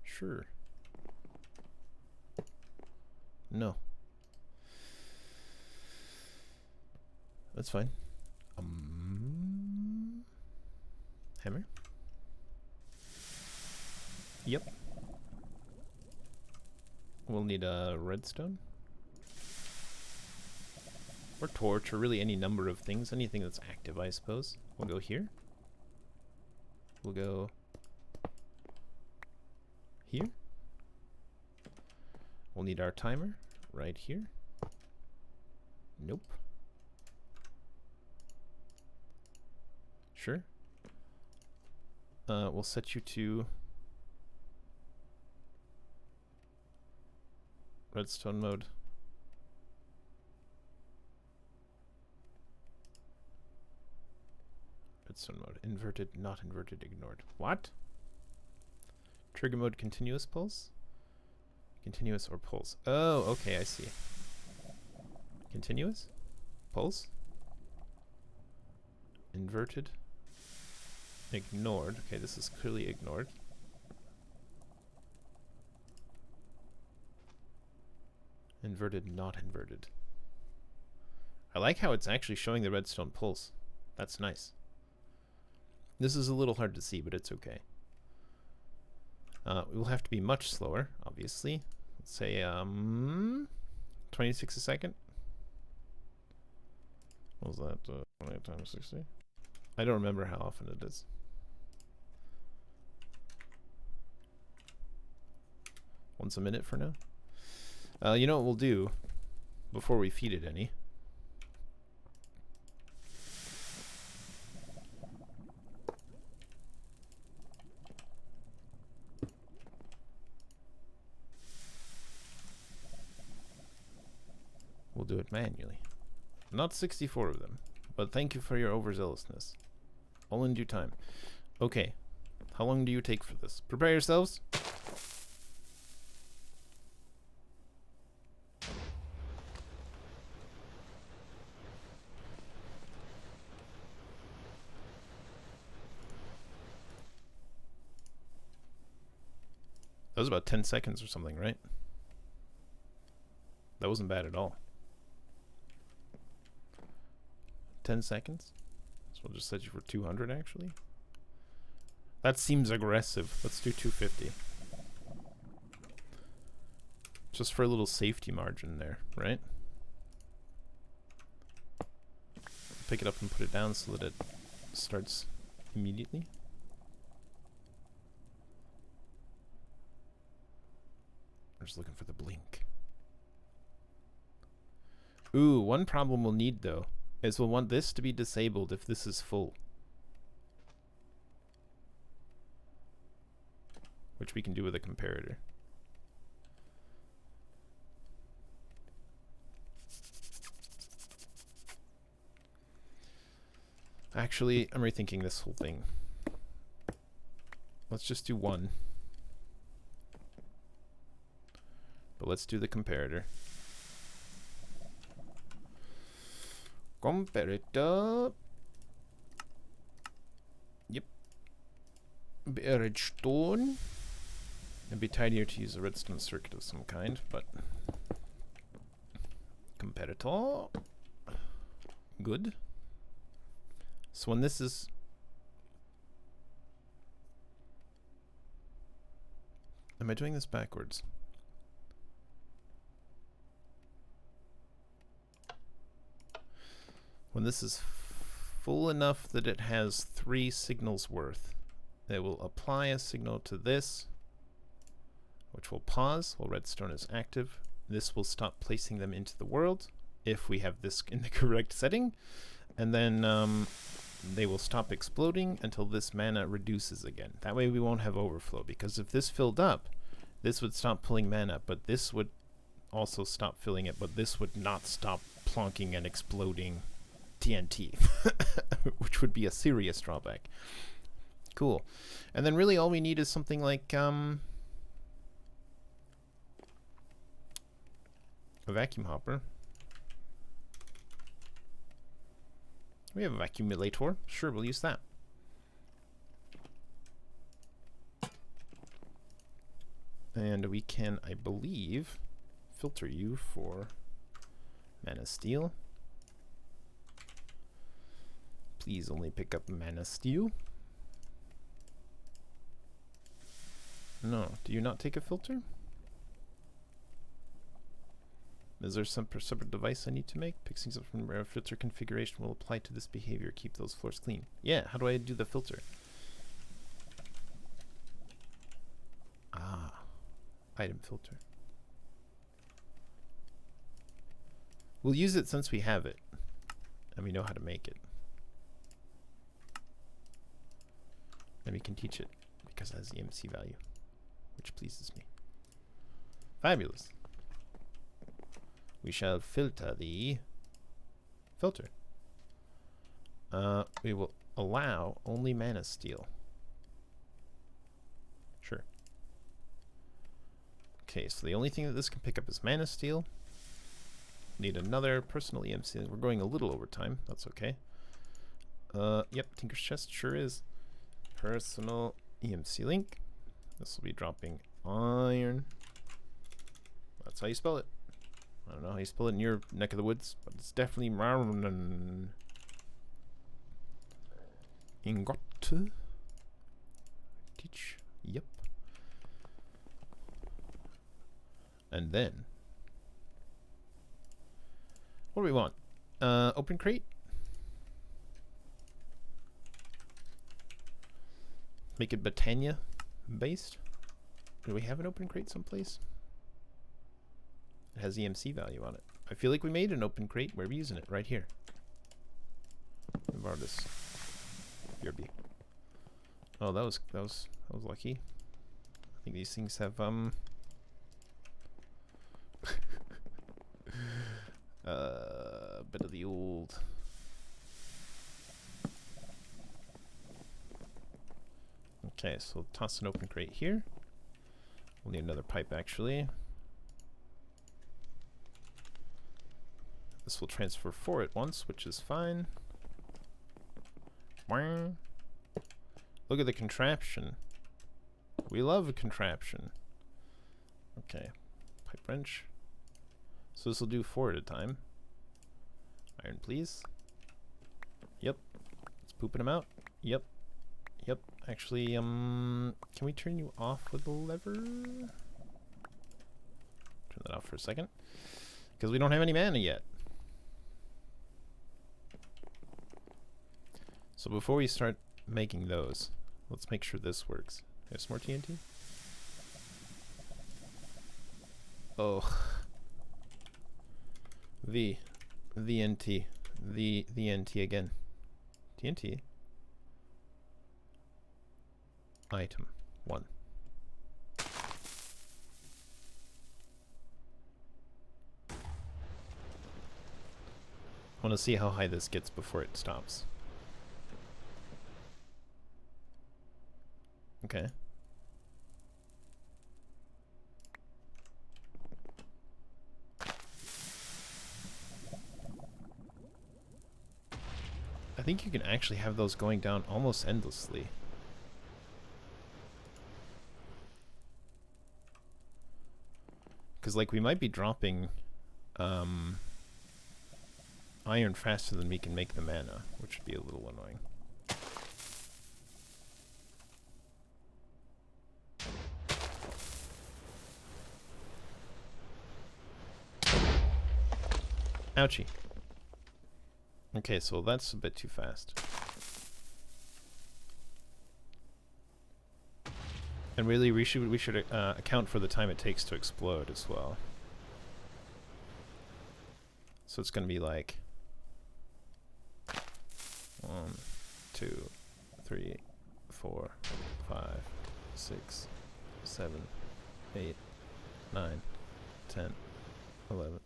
Sure. No. That's fine. Hammer. Yep. We'll need a redstone. Or torch, or really any number of things. Anything that's active, I suppose. We'll go here. We'll go here. We'll need our timer right here. Nope. Sure. We'll set you to redstone mode. Redstone mode. Inverted, not inverted, ignored. What? Trigger mode continuous pulse? Continuous or pulse? Oh, okay, I see. Continuous? Pulse? Inverted? Ignored. Okay, this is clearly ignored. Inverted, not inverted. I like how it's actually showing the redstone pulse. That's nice. This is a little hard to see, but it's okay. We will have to be much slower, obviously. Let's say 26 a second. What was that? 28 times 60? I don't remember how often it is. Once a minute for now. You know what we'll do before we feed it any? We'll do it manually. Not 64 of them, but thank you for your overzealousness. All in due time. Okay. How long do you take for this? Prepare yourselves. That was about 10 seconds or something, right? That wasn't bad at all. 10 seconds? So we'll just set you for 200 actually. That seems aggressive. Let's do 250. Just for a little safety margin there, right? Pick it up and put it down so that it starts immediately. I'm just looking for the blink. Ooh, one problem we'll need though is we'll want this to be disabled if this is full. Which we can do with a comparator. Actually, I'm rethinking this whole thing. Let's just do one. But let's do the comparator. Comparator. Yep. Redstone. It'd be tidier to use a redstone circuit of some kind, but comparator. Good. So when this is am I doing this backwards? When this is full enough that it has 3 signals worth, it will apply a signal to this, which will pause while redstone is active. This will stop placing them into the world if we have this in the correct setting, and then they will stop exploding until this mana reduces again. That way we won't have overflow, because if this filled up, this would stop pulling mana, but this would also stop filling it, but this would not stop plonking and exploding TNT, which would be a serious drawback. Cool. And then really all we need is something like a vacuum hopper. We have a vacuumulator. Sure, we'll use that. And we can, I believe, filter you for mana steel. Please only pick up mana steel. No, do you not take a filter? Is there some separate device I need to make? Pick things up from a filter configuration will apply to this behavior. Keep those floors clean. Yeah, how do I do the filter? Ah, item filter. We'll use it since we have it and we know how to make it. And we can teach it because it has the EMC value, which pleases me. Fabulous. We shall filter the filter. We will allow only mana steel. Sure. Okay, so the only thing that this can pick up is mana steel. Need another personal EMC. We're going a little over time. That's okay. Yep, Tinker's Chest sure is. Personal EMC link. This will be dropping iron. That's how you spell it. I don't know how you spell it in your neck of the woods, but it's definitely Marron. Ingot. Teach. Yep. And then, what do we want? Open crate. Make it Botania based. Do we have an open crate someplace? It has EMC value on it. I feel like we made an open crate. Where are we using it? Right here. Let me borrow this. BRB. Oh, that was lucky. I think these things have a bit of the old. Okay, so toss an open crate here. We'll need another pipe actually. This will transfer 4 at once, which is fine. Look at the contraption. We love a contraption. Okay. Pipe wrench. So this will do 4 at a time. Iron, please. Yep. It's pooping them out. Yep. Yep. Actually, can we turn you off with a lever? Turn that off for a second. Because we don't have any mana yet. So before we start making those, let's make sure this works. There's more TNT? Oh. The NT. The NT again. TNT. Item 1. I want to see how high this gets before it stops. Okay. I think you can actually have those going down almost endlessly. Because, like, we might be dropping iron faster than we can make the mana, which would be a little annoying. Ouchie. Okay, so that's a bit too fast. And really, we should account for the time it takes to explode as well. So it's going to be like 1, 2, 3, 4, 5, 6, 7, 8, 9, 10, 11.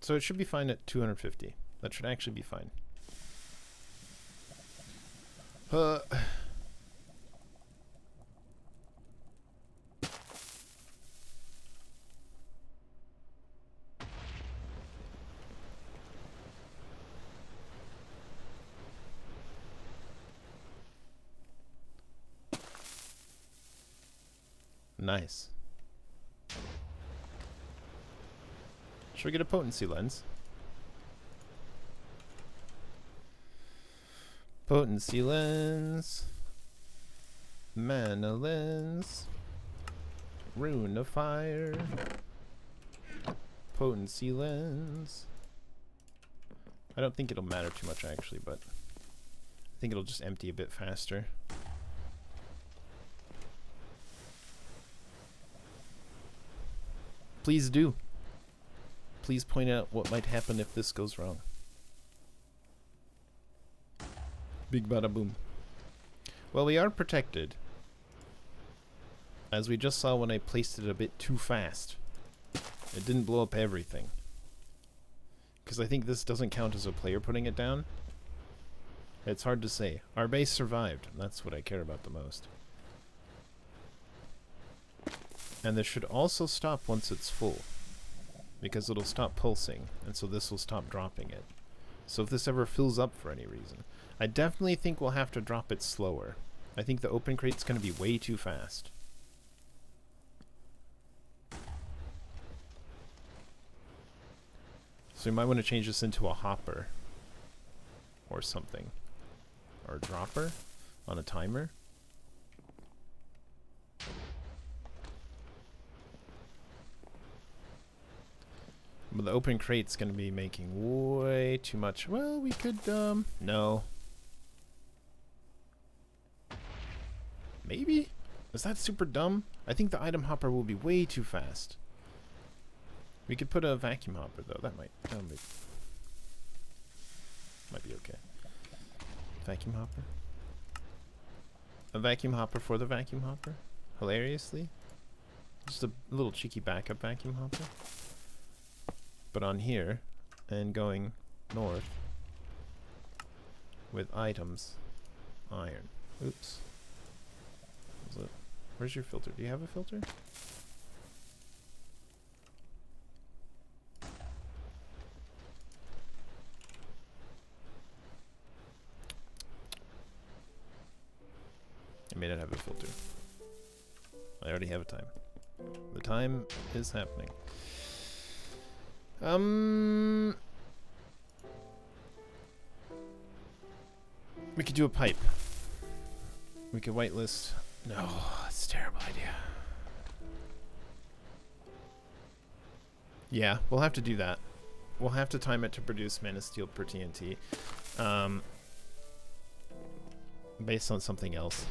So it should be fine at 250. That should actually be fine. Nice. Should we get a potency lens? Potency lens. Mana lens. Rune of fire. Potency lens. I don't think it'll matter too much actually, but I think it'll just empty a bit faster. Please do. Please point out what might happen if this goes wrong. Big bada boom. Well, we are protected. As we just saw when I placed it a bit too fast. It didn't blow up everything. Because I think this doesn't count as a player putting it down. It's hard to say. Our base survived. That's what I care about the most. And this should also stop once it's full. Because it'll stop pulsing. And so this will stop dropping it. So if this ever fills up for any reason. I definitely think we'll have to drop it slower. I think the open crate's going to be way too fast. So we might want to change this into a hopper. Or something. Or a dropper on a timer. But the open crate's going to be making way too much. Well, we could, no. Maybe? Is that super dumb? I think the item hopper will be way too fast. We could put a vacuum hopper, though. That might be okay. Vacuum hopper. A vacuum hopper for the vacuum hopper? Hilariously? Just a little cheeky backup vacuum hopper. But on here, and going north with items, iron. Oops. Where's your filter? Do you have a filter? I may not have a filter. I already have a time. The time is happening. We could do a pipe. We could whitelist. No, that's a terrible idea. Yeah, we'll have to do that. We'll have to time it to produce mana steel per TNT. Based on something else.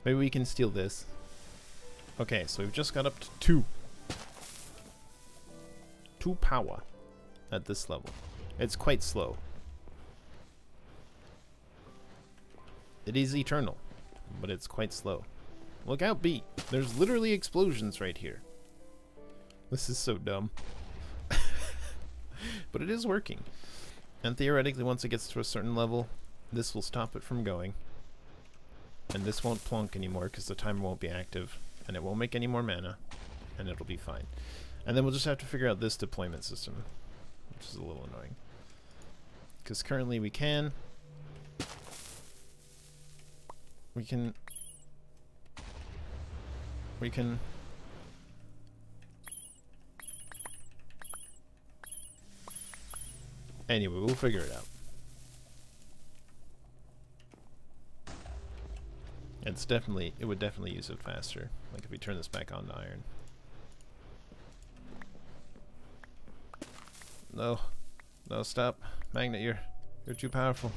Maybe we can steal this. Okay, so we've just got up to 2. 2 power at this level. It's quite slow. It is eternal, but it's quite slow. Look out, B. There's literally explosions right here. This is so dumb. But it is working. And theoretically, once it gets to a certain level, this will stop it from going. And this won't plonk anymore because the timer won't be active. And it won't make any more mana. And it'll be fine. And then we'll just have to figure out this deployment system, which is a little annoying. Because currently we can... Anyway, we'll figure it out. It would definitely use it faster. Like if we turn this back on to iron. No. No, stop. Magnet, you're too powerful.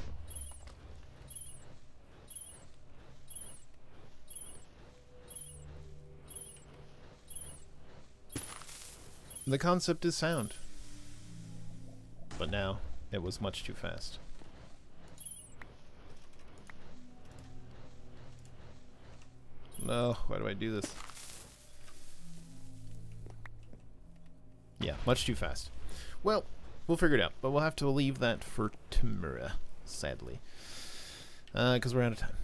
The concept is sound. But now, it was much too fast. No, why do I do this? Yeah, much too fast. Well, we'll figure it out, but we'll have to leave that for tomorrow, sadly. Because we're out of time.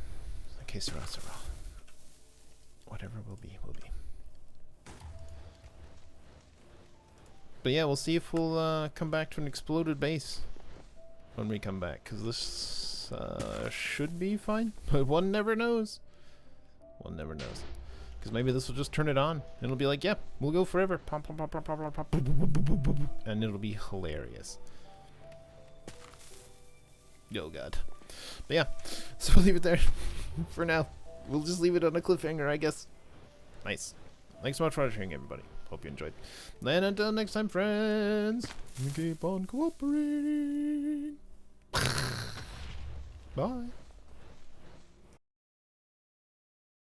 Okay, so whatever will be, will be. But yeah, we'll see if we'll come back to an exploded base when we come back, because this should be fine, but one never knows. One never knows. Because maybe this will just turn it on, and it'll be like, yep, we'll go forever. Pop, pop, pop, pop, pop, pop, pop, and it'll be hilarious. Oh god. But yeah, so we'll leave it there for now. We'll just leave it on a cliffhanger, I guess. Nice. Thanks so much for watching, everybody. Hope you enjoyed. And until next time, friends, we keep on cooperating. Bye.